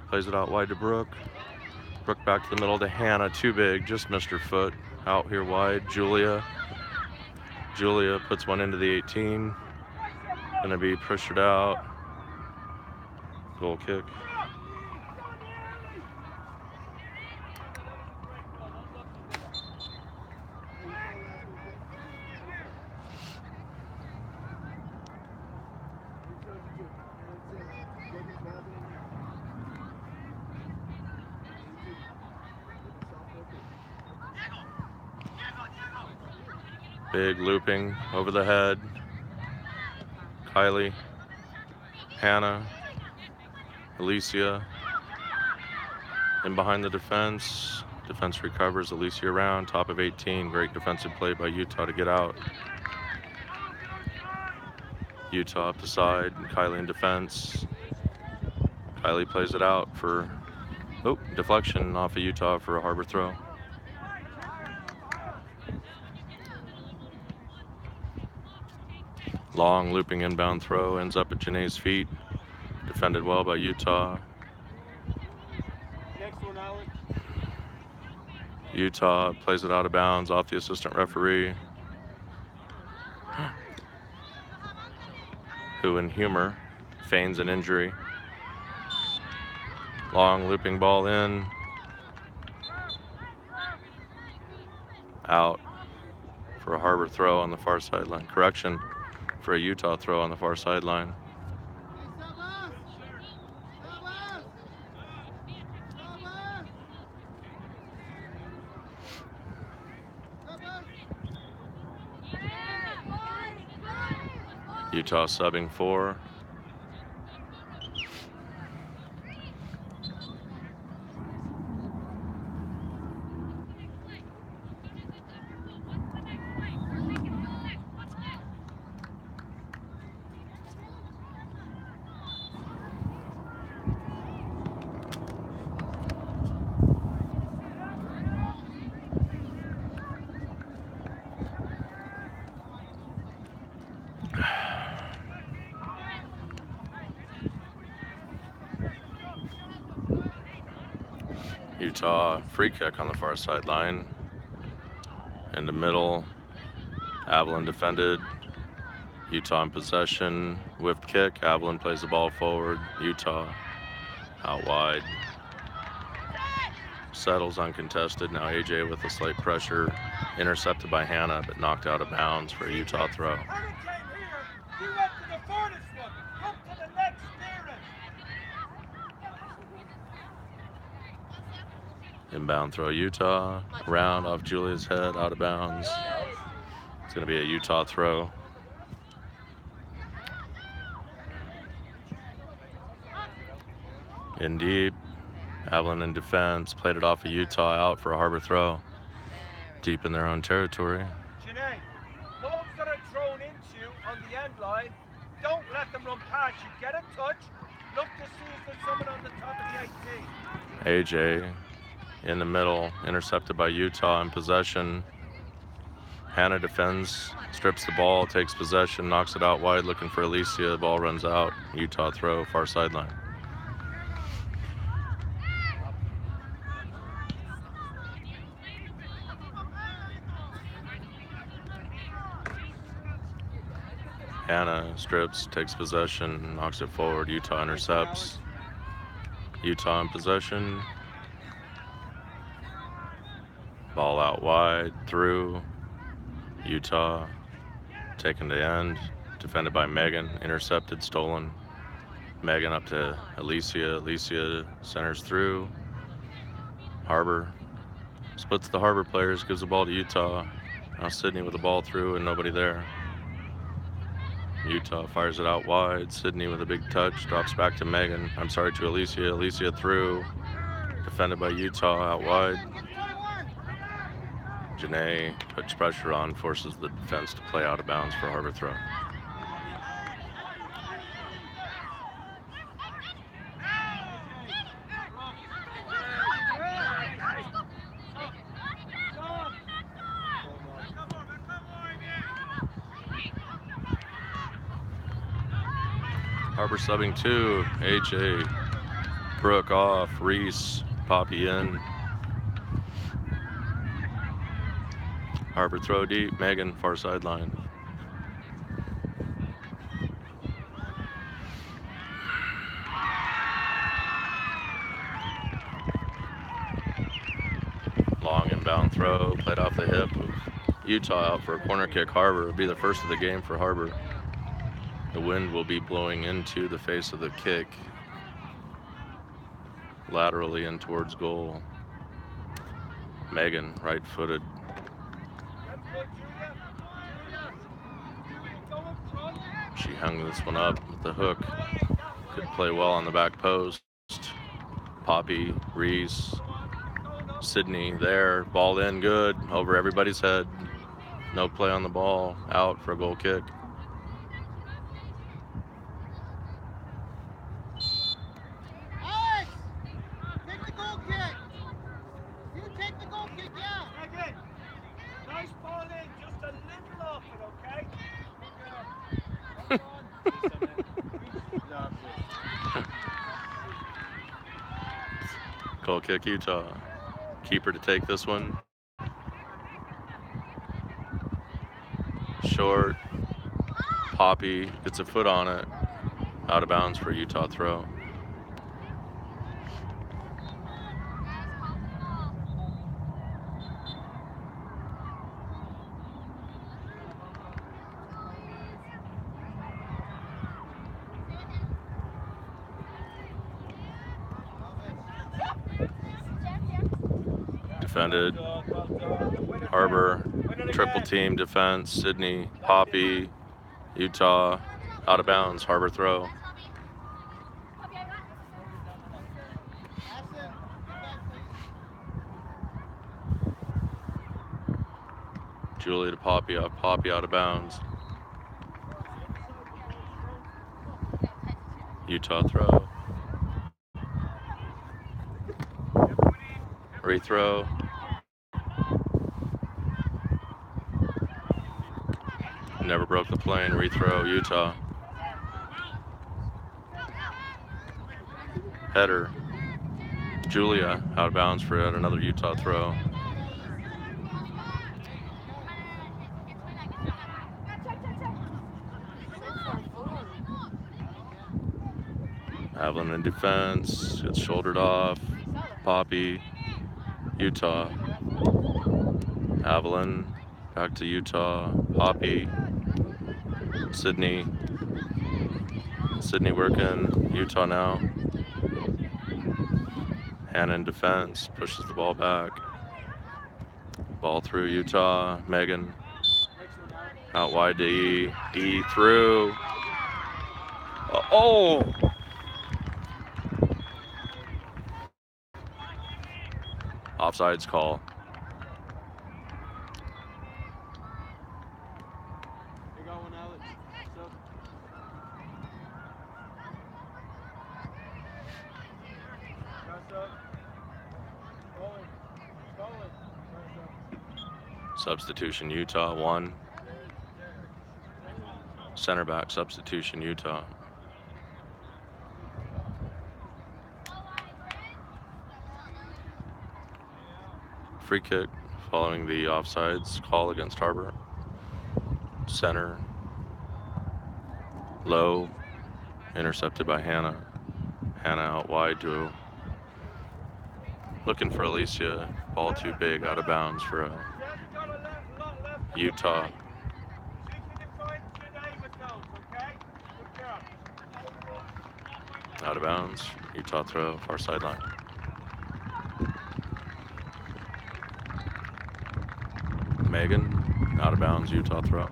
Plays it out wide to Brooke. Brooke back to the middle to Hannah. Too big. Just missed her foot. Out here wide. Julia. Julia puts one into the 18. Gonna be pressured out. Goal kick. Big looping over the head. Kylie, Hannah, Alicia, in behind the defense. Defense recovers, Alicia around, top of 18. Great defensive play by Utah to get out. Utah up the side, Kylie in defense. Kylie plays it out for, deflection off of Utah for a Harbor throw. Long looping inbound throw ends up at Janae's feet. Defended well by Utah. Next one, Alex. Utah plays it out of bounds off the assistant referee, who in humor feigns an injury. Long looping ball in. Out for a Harbor throw on the far sideline. Correction, for a Utah throw on the far sideline. Utah subbing 4. Utah free kick on the far sideline. In the middle, Avalon defended. Utah in possession. Whipped kick. Avalon plays the ball forward. Utah out wide. Settles uncontested. Now AJ with a slight pressure. Intercepted by Hannah, but knocked out of bounds for a Utah throw. Hannah came here. You went to the furthest one. Look to the next nearest. Inbound throw Utah. Round off Julia's head, out of bounds. It's going to be a Utah throw. In deep. Avalon in defense. Played it off of Utah, out for a Harbor throw. Deep in their own territory. Janae, balls that are thrown into you on the end line, don't let them run past you. Get a touch. Look to see if there's someone on the top of the 18. AJ in the middle, intercepted by Utah in possession. Hannah defends, strips the ball, takes possession, knocks it out wide, looking for Alicia. The ball runs out. Utah throw, far sideline. Hannah strips, takes possession, knocks it forward. Utah intercepts. Utah in possession. Ball out wide, through. Utah taken to end. Defended by Megan. Intercepted, stolen. Megan up to Alicia. Alicia centers through. Harbor splits the Harbor players, gives the ball to Utah. Now Sydney with the ball through and nobody there. Utah fires it out wide. Sydney with a big touch, drops back to Megan. I'm sorry, to Alicia. Alicia through. Defended by Utah, out wide. Janae puts pressure on, forces the defense to play out of bounds for a Harbor throw. Harbor subbing 2, AJ, Brooke off, Reese, Poppy in. Harbor throw deep, Megan, far sideline. Long inbound throw, played off the hip of Utah, out for a corner kick. Harbor will be the first of the game for Harbor. The wind will be blowing into the face of the kick, laterally in towards goal. Megan, right-footed. She hung this one up with the hook. Could play well on the back post. Poppy, Reese, Sydney there. Ball in good, over everybody's head. No play on the ball, out for a goal kick. Goal kick Utah. Keeper to take this one. Short. Poppy gets a foot on it. Out of bounds for a Utah throw. defended. Well done. The winner Harbor, there. Win it triple again. team defense. Sydney, Poppy, Utah, out of bounds. Harbor throw. Ashton, get back, please. Julie to Poppy out of bounds. Utah throw. Rethrow. Never broke the plane. Rethrow. Utah. Header. Julia out of bounds for yet another Utah throw. Avalon in defense. Gets shouldered off. Poppy. Utah. Avalon. Back to Utah. Poppy. Sydney. Sydney working. Utah now. Hannah in defense. Pushes the ball back. Ball through Utah. Megan. Out wide to E. E through. Oh! Offsides call. You got one, Alex? Substitution Utah 1. Center back substitution Utah. Free kick following the offsides call against Harbor. Center. Low. Intercepted by Hannah. Hannah out wide to looking for Alicia. Ball too big, out of bounds for Utah. Out of bounds. Utah throw, far sideline. Megan, out of bounds, Utah throw.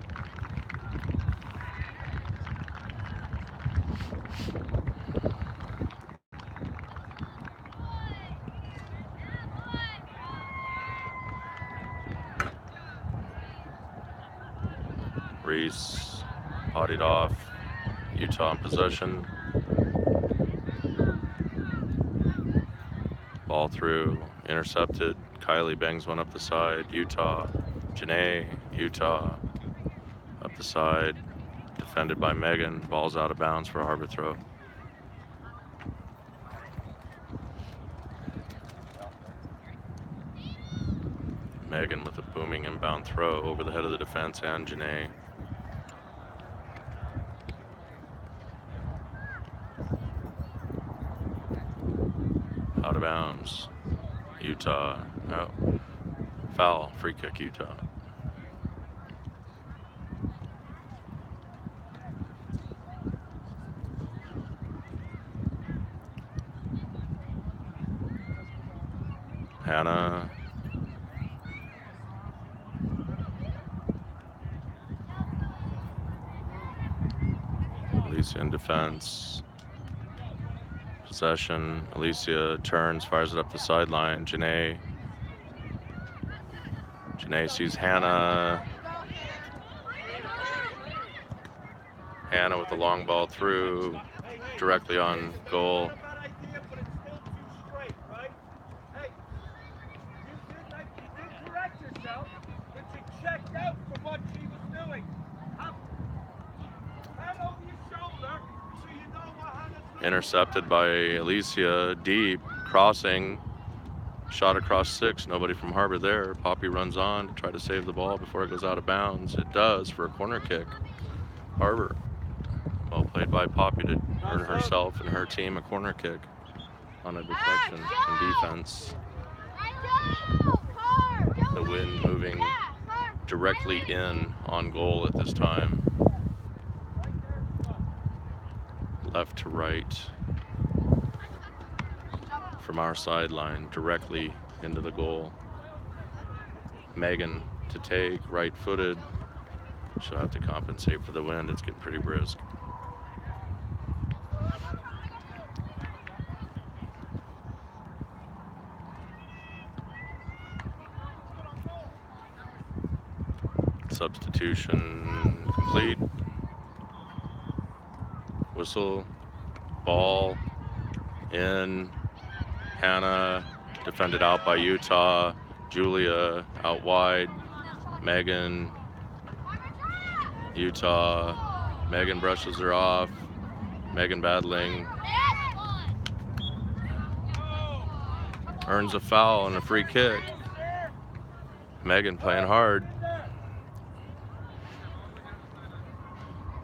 Reese, potted off. Utah in possession. Ball through, intercepted. Kylie bangs one up the side. Utah. Janae, Utah, up the side, defended by Megan. Ball's out of bounds for a Harbor throw. Megan with a booming inbound throw over the head of the defense and Janae. Out of bounds. Utah. Oh. Foul. Free kick Utah. Hannah. Alicia in defense. Possession. Alicia turns, fires it up the sideline. Janae. Janae sees Hannah. Hannah with the long ball through, directly on goal. Intercepted by Alicia, deep, crossing, shot across 6, nobody from Harbor there. Poppy runs on to try to save the ball before it goes out of bounds. It does for a corner kick. Harbor, well played by Poppy to earn herself and her team a corner kick on a deflection in defense. The wind moving directly in on goal at this time. Left to right from our sideline, directly into the goal. Megan to take, right-footed. She'll have to compensate for the wind. It's getting pretty brisk. Substitution complete. Whistle, ball in. Hannah defended out by Utah. Julia out wide. Megan, Utah. Megan brushes her off. Megan battling. Earns a foul and a free kick. Megan playing hard.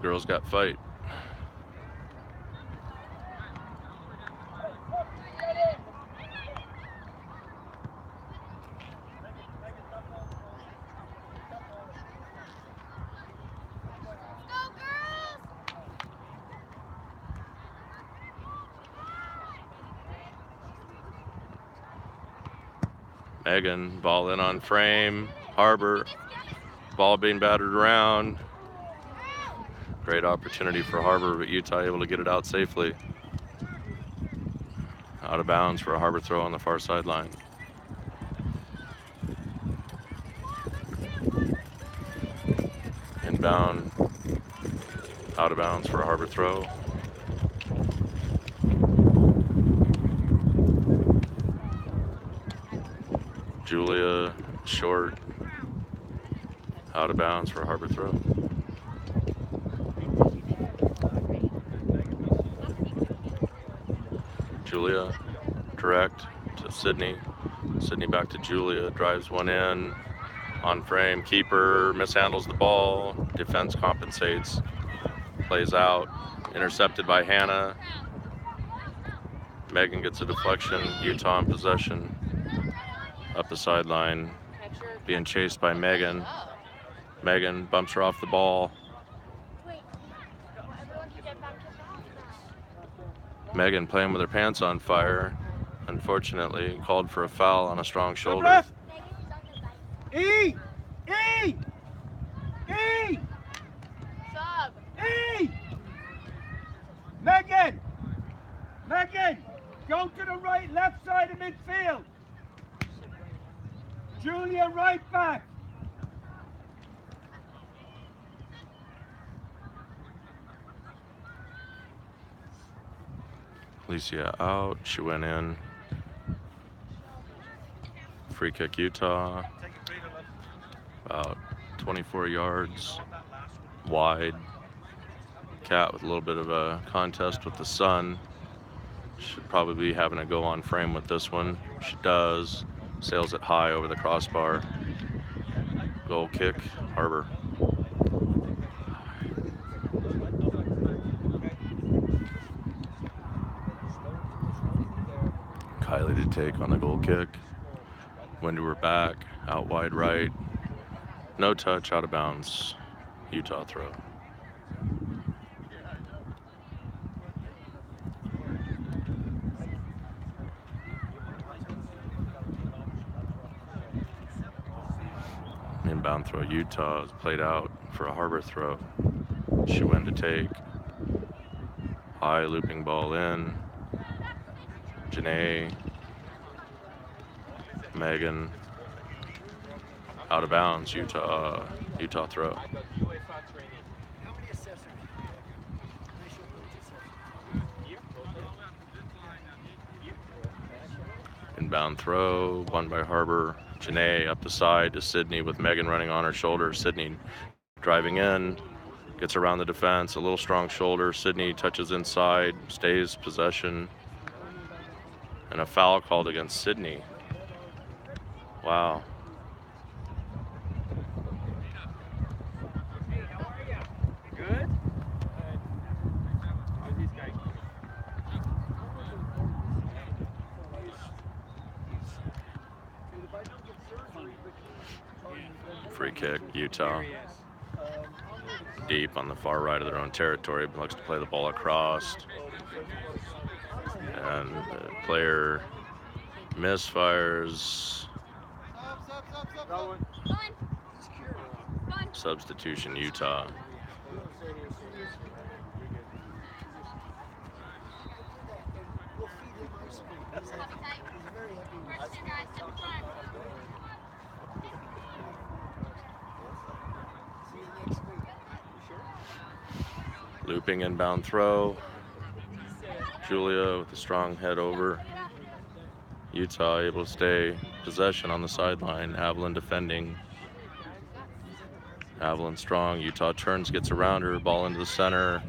Girls got fight. Megan, ball in on frame. Harbor, ball being battered around. Great opportunity for Harbor, but Utah able to get it out safely. Out of bounds for a Harbor throw on the far sideline. Inbound, out of bounds for a Harbor throw. Julia, short, out of bounds for a Harbor throw. Julia, direct to Sydney. Sydney back to Julia, drives one in, on frame, keeper, mishandles the ball, defense compensates, plays out, intercepted by Hannah. Megan gets a deflection, Utah in possession. Up the sideline, being chased by Megan. Megan bumps her off the ball. Megan playing with her pants on fire. Unfortunately, called for a foul on a strong shoulder. E! E! E! Sub. E! Megan! Megan! Go to the right, left side of midfield. Julia, right back. Alicia out, she went in. Free kick Utah, about 24 yards wide. Cat with a little bit of a contest with the sun. Should probably be having a go on frame with this one. She does. Sails it high over the crossbar. Goal kick, Harbor. Kylie to take on the goal kick. Wind to her back, out wide right. No touch, out of bounds. Utah throw. Inbound throw, Utah is played out for a Harbor throw. She went to take. High looping ball in. Janae. Megan. Out of bounds, Utah throw. Inbound throw, won by Harbor. Janae up the side to Sydney with Megan running on her shoulder. Sydney driving in, gets around the defense, a little strong shoulder. Sydney touches inside, stays possession. And a foul called against Sydney. Wow. Good? Free kick, Utah. Deep on the far right of their own territory, but looks to play the ball across. And the player misfires. Substitution Utah. Looping inbound throw. Julia with a strong head over. Utah able to stay possession on the sideline. Avalon defending. Avalon strong. Utah turns, gets around her. Ball into the center.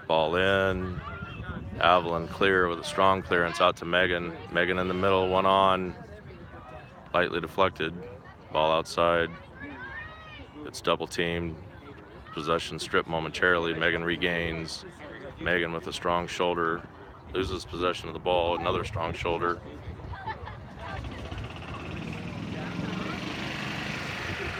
Ball in. Avalon clear with a strong clearance out to Megan. Megan in the middle, one on. Lightly deflected. Ball outside. It's double teamed. Possession stripped momentarily. Megan regains. Megan with a strong shoulder. Loses possession of the ball. Another strong shoulder.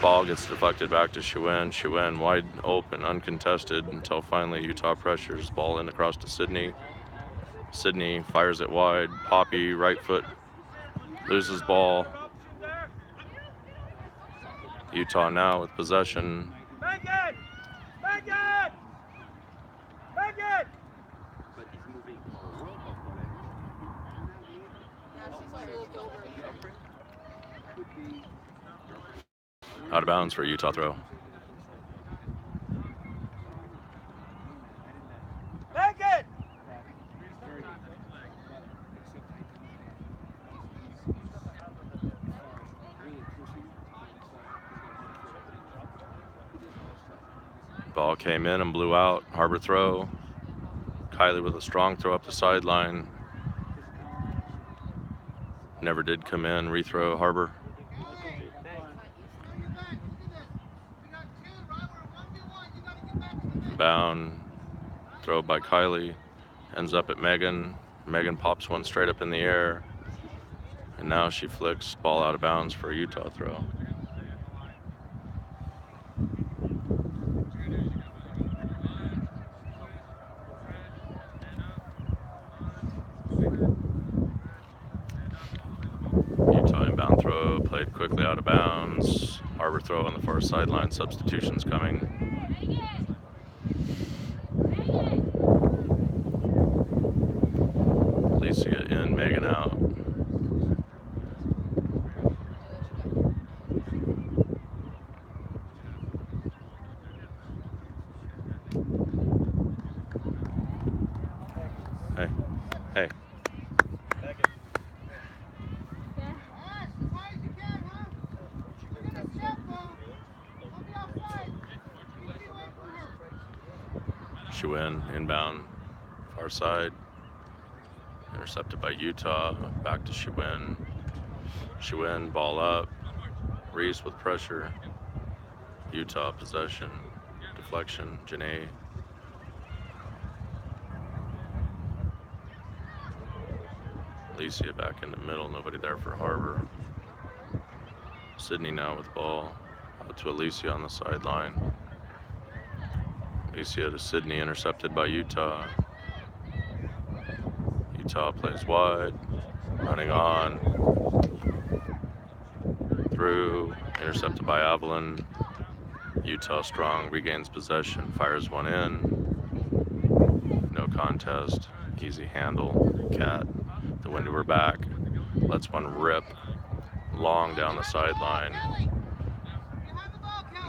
Ball gets deflected back to Chuen. Chuen wide open, uncontested, until finally Utah pressures. Ball in across to Sydney. Sydney fires it wide. Poppy, right foot, loses ball. Utah now with possession. Megan! Megan! Megan! Out of bounds for a Utah throw. Megan! Ball came in and blew out. Harbor throw. Kylie with a strong throw up the sideline. Never did come in. Rethrow Harbor. Bound. Throw by Kylie. Ends up at Megan. Megan pops one straight up in the air. And now she flicks ball out of bounds for a Utah throw. Utah inbound throw, played quickly out of bounds. Harbor throw on the far sideline, substitutions coming. Alicia in, Megan out. Hey, hey. Chuen inbound, far side. Intercepted by Utah. Back to Chuen. Chuen ball up. Reese with pressure. Utah possession. Deflection. Janae. Alicia back in the middle. Nobody there for Harbor. Sydney now with ball. Out to Alicia on the sideline. Alicia to Sydney, intercepted by Utah. Utah plays wide, running on, through, intercepted by Avalon. Utah strong, regains possession, fires one in. No contest, easy handle. Cat, the wind to her back, lets one rip, long down the sideline.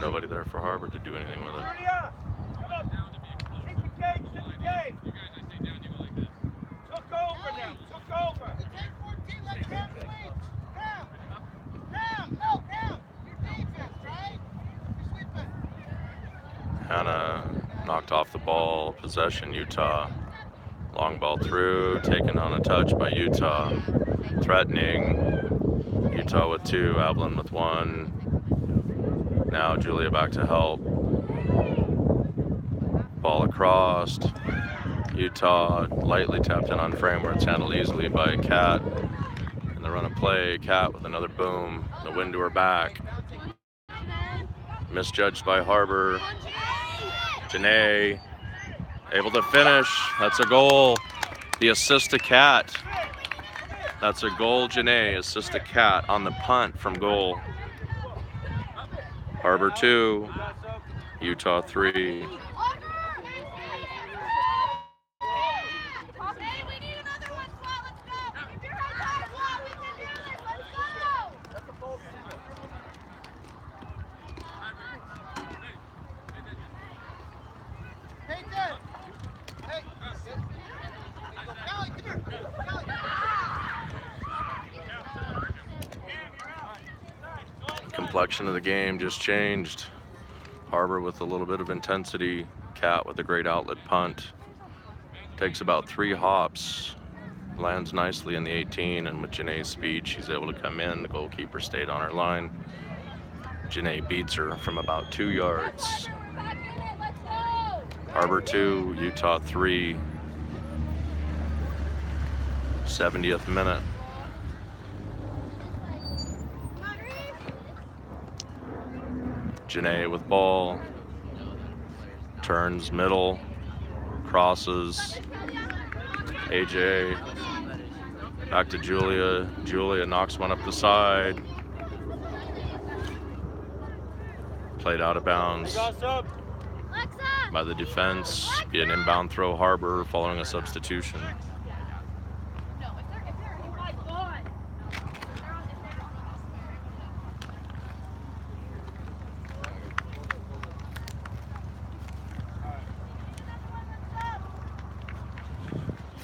Nobody there for Harbor to do anything with it. Hannah knocked off the ball, possession Utah. Long ball through, taken on a touch by Utah. Threatening, Utah with two, Avalon with one. Now Julia back to help. Ball across. Utah lightly tapped in on frame where it's handled easily by Cat. In the run of play, Cat with another boom. The wind to her back. Misjudged by Harbor. Janae able to finish. That's a goal. The assist to Cat. That's a goal, Janae. Assist a cat on the punt from goal. Harbor 2, Utah 3. Hey, Dad. Hey. Callie, come here. Callie. Complexion of the game just changed. Harbor with a little bit of intensity. Cat with a great outlet punt. Takes about 3 hops. Lands nicely in the 18, and with Janae's speed, she's able to come in. The goalkeeper stayed on her line. Janae beats her from about 2 yards. Harbor 2, Utah 3. 70th minute. Janae with ball. Turns middle. Crosses. AJ. Back to Julia. Julia knocks one up the side. Played out of bounds by the defense. Be an inbound throw, Harbor, following a substitution.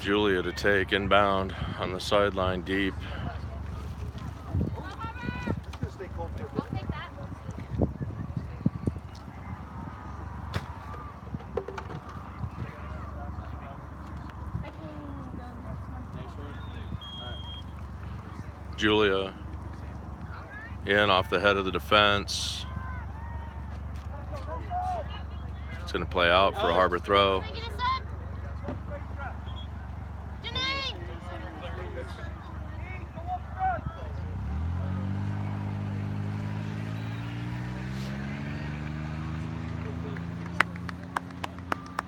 Julia to take inbound on the sideline deep. Julia in off the head of the defense. It's going to play out for a Harbor throw.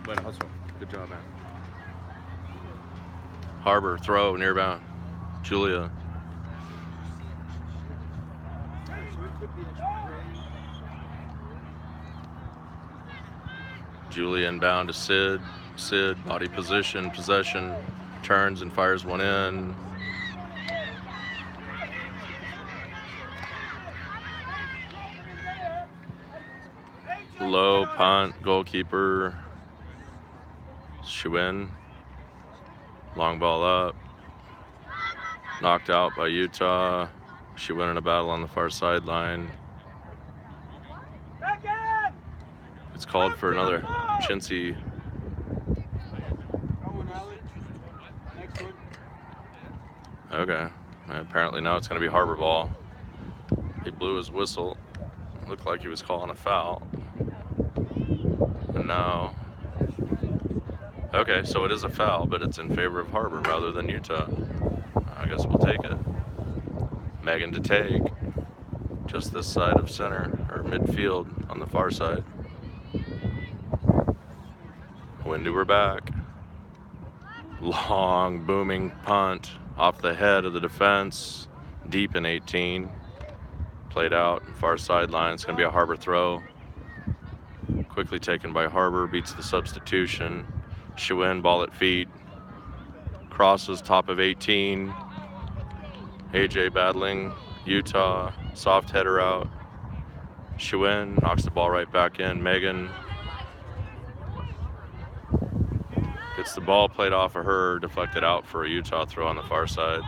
Way to hustle. Good job, man. Harbor throw near bound. Julia. Julia inbound to Sid. Sid, body position, possession, turns and fires one in. Low punt, goalkeeper. Schwinn. Long ball up. Knocked out by Utah. Schwinn in a battle on the far sideline. It's called for another chintzy. Okay. Apparently now it's going to be Harbor ball. He blew his whistle. Looked like he was calling a foul. And now... Okay, so it is a foul, but it's in favor of Harbor rather than Utah. I guess we'll take it. Megan to take. Just this side of center, or midfield on the far side. Win to her back. Long, booming punt off the head of the defense. Deep in 18. Played out, far sideline. It's going to be a Harbor throw. Quickly taken by Harbor, beats the substitution. Schwinn, ball at feet. Crosses top of 18. AJ battling. Utah, soft header out. Schwinn knocks the ball right back in. Megan gets the ball played off of her, deflected out for a Utah throw on the far side.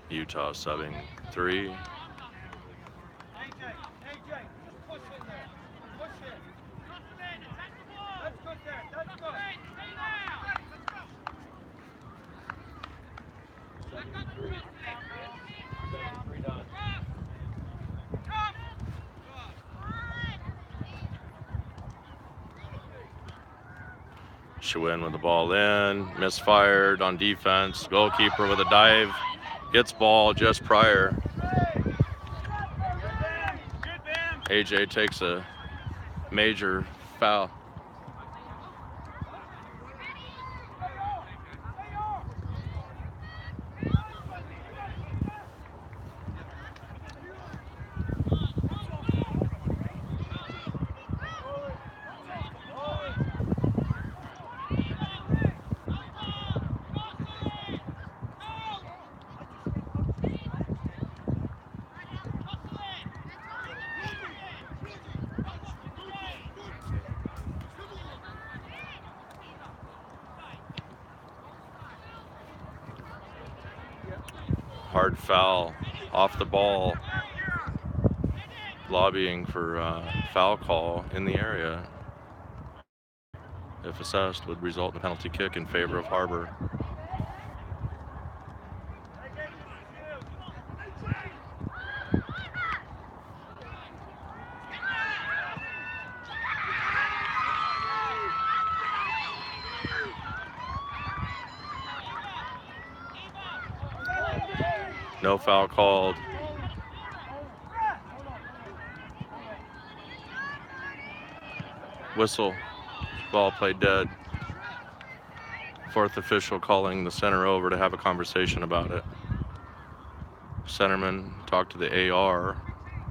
Utah subbing 3. AJ, push in there. Push in. That's good there. That's good. Schwinn with the ball in, misfired on defense. Goalkeeper with a dive, gets ball just prior. AJ takes a major foul. Hard foul off the ball. Lobbying for foul call in the area. If assessed, would result in a penalty kick in favor of Harbor. No foul called. Whistle. Ball played dead. Fourth official calling the center over to have a conversation about it. Centerman talked to the AR.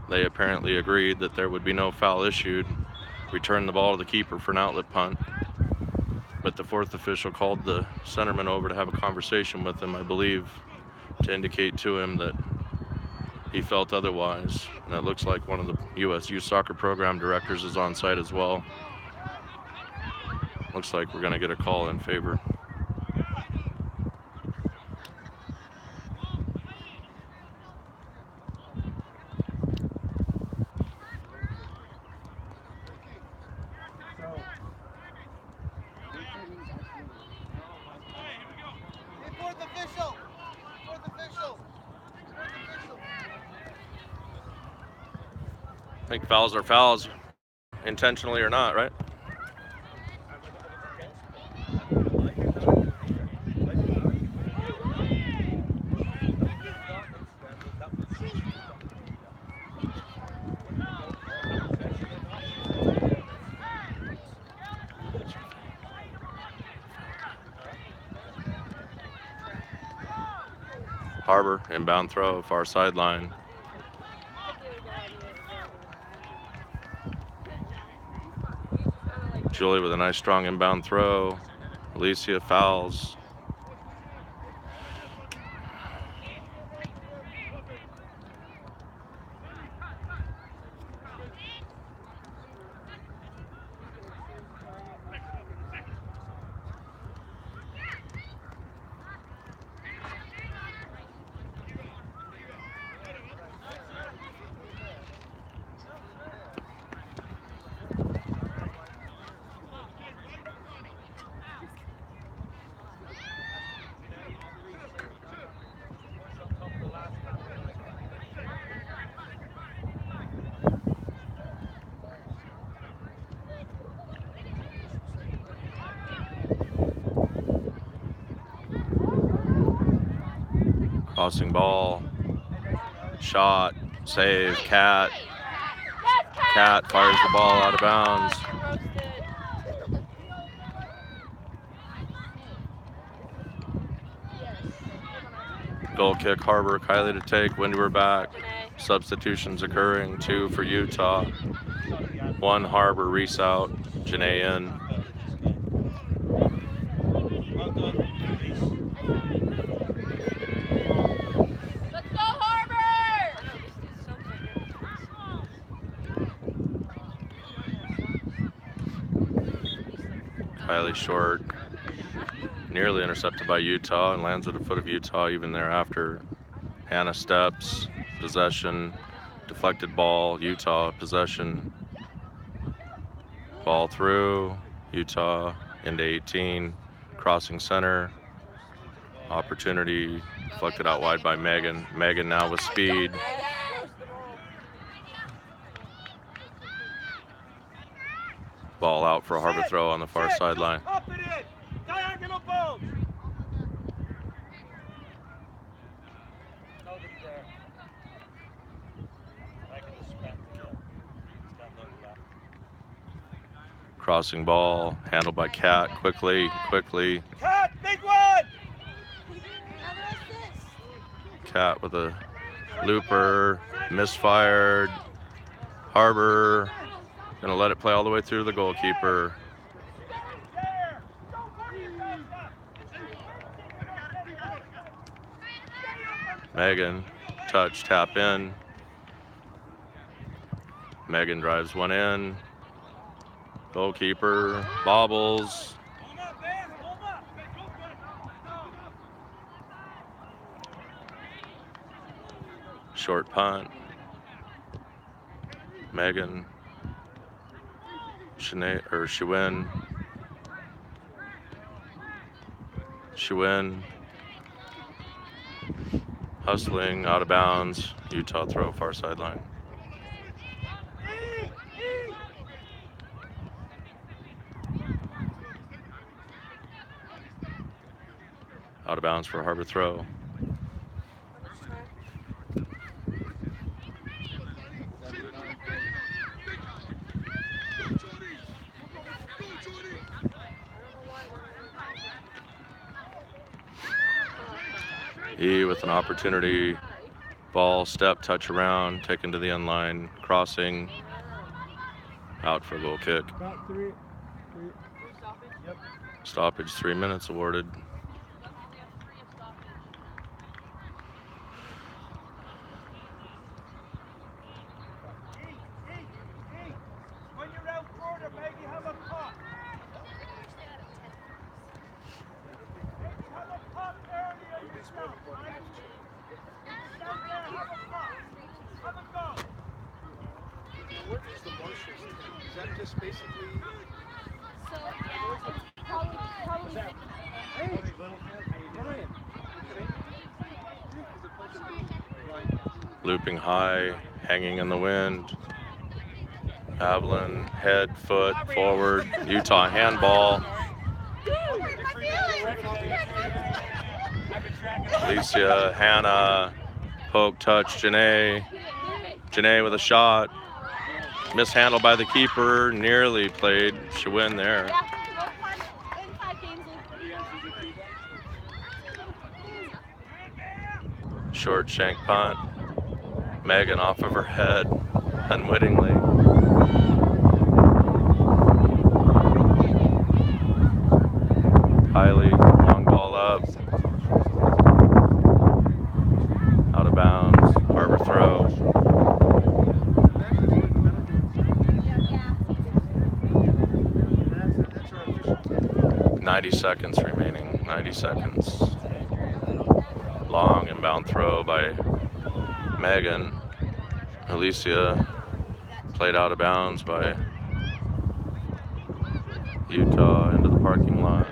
They apparently agreed that there would be no foul issued. Returned the ball to the keeper for an outlet punt. But the fourth official called the centerman over to have a conversation with him, I believe, to indicate to him that he felt otherwise. And it looks like one of the USYS soccer program directors is on site as well. Looks like we're going to get a call in favor. Fourth official. I think fouls are fouls, intentionally or not, right? Harbor, inbound throw, far sideline. Julie with a nice strong inbound throw. Alicia fouls. Crossing ball, shot, save, Cat. Cat fires the ball out of bounds. Goal kick, Harbor, Kylie to take, Windward back. Substitutions occurring, 2 for Utah. 1 Harbor, Reese out, Janae in. Kylie short, nearly intercepted by Utah and lands at the foot of Utah even thereafter. Hannah steps, possession, deflected ball, Utah possession. Ball through, Utah into 18, crossing center. Opportunity, deflected out wide by Megan. Megan now with speed. Ball out for a Harbor throw on the far sideline. Pop it in. Crossing ball, handled by Cat, quickly. Cat, big one! Cat with a looper, misfired. Harbor, gonna let it play all the way through the goalkeeper. Megan, touch, tap in. Megan drives one in. Goalkeeper, bobbles. Short punt. Megan, Shewin. Hustling, out of bounds. Utah throw, far sideline. Out of bounds for Harbor throw. E with an opportunity. Ball, step, touch around, taken to the end line, crossing. Out for a goal kick. Stoppage, 3 minutes awarded. When you're out further, maybe have a pop. Maybe have a pop earlier yourself, right? Stand there, have a pop. Have a go. What is the Marshalls? Is that just basically? So yeah, it's probably. Hey, Brian. Looping high, hanging in the wind. Avalon, head, foot, forward. Utah handball. Alicia, Hannah, poke, touch, Janae. Janae with a shot. Mishandled by the keeper, nearly played. She win there. Short shank punt. Megan off of her head, unwittingly. Kylie, long ball up. Out of bounds, Harbor throw. 90 seconds remaining, 90 seconds. Long inbound throw by Megan. Alicia played out of bounds by Utah into the parking lot.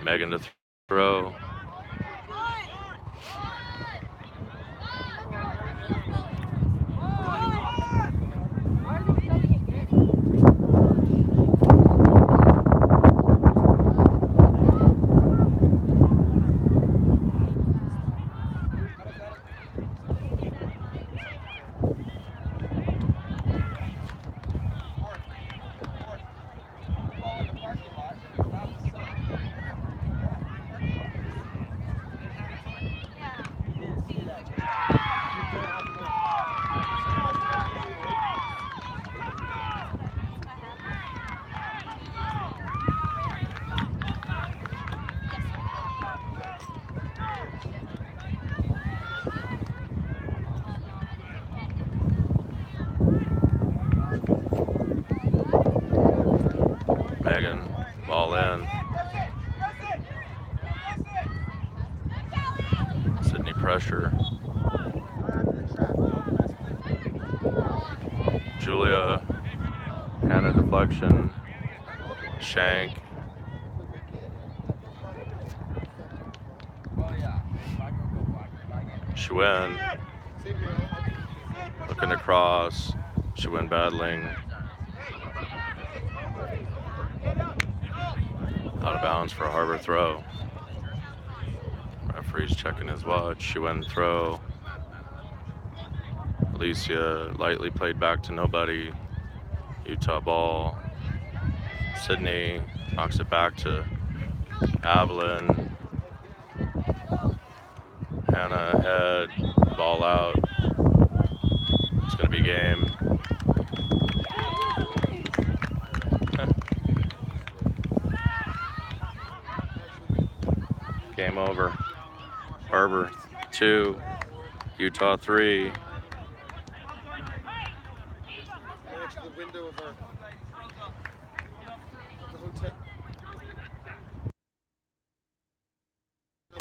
Megan to throw. Megan, ball in. Sydney pressure. Julia, Hannah deflection. Shank. Shewin. Looking to cross. Shewin battling. Out of bounds for a Harbor throw. Referee's checking his watch. She went and throw. Alicia lightly played back to nobody. Utah ball. Sydney knocks it back to Avalon. Hannah ahead. Ball out. It's going to be game. Game over. Barber 2, Utah 3. Watch the window of our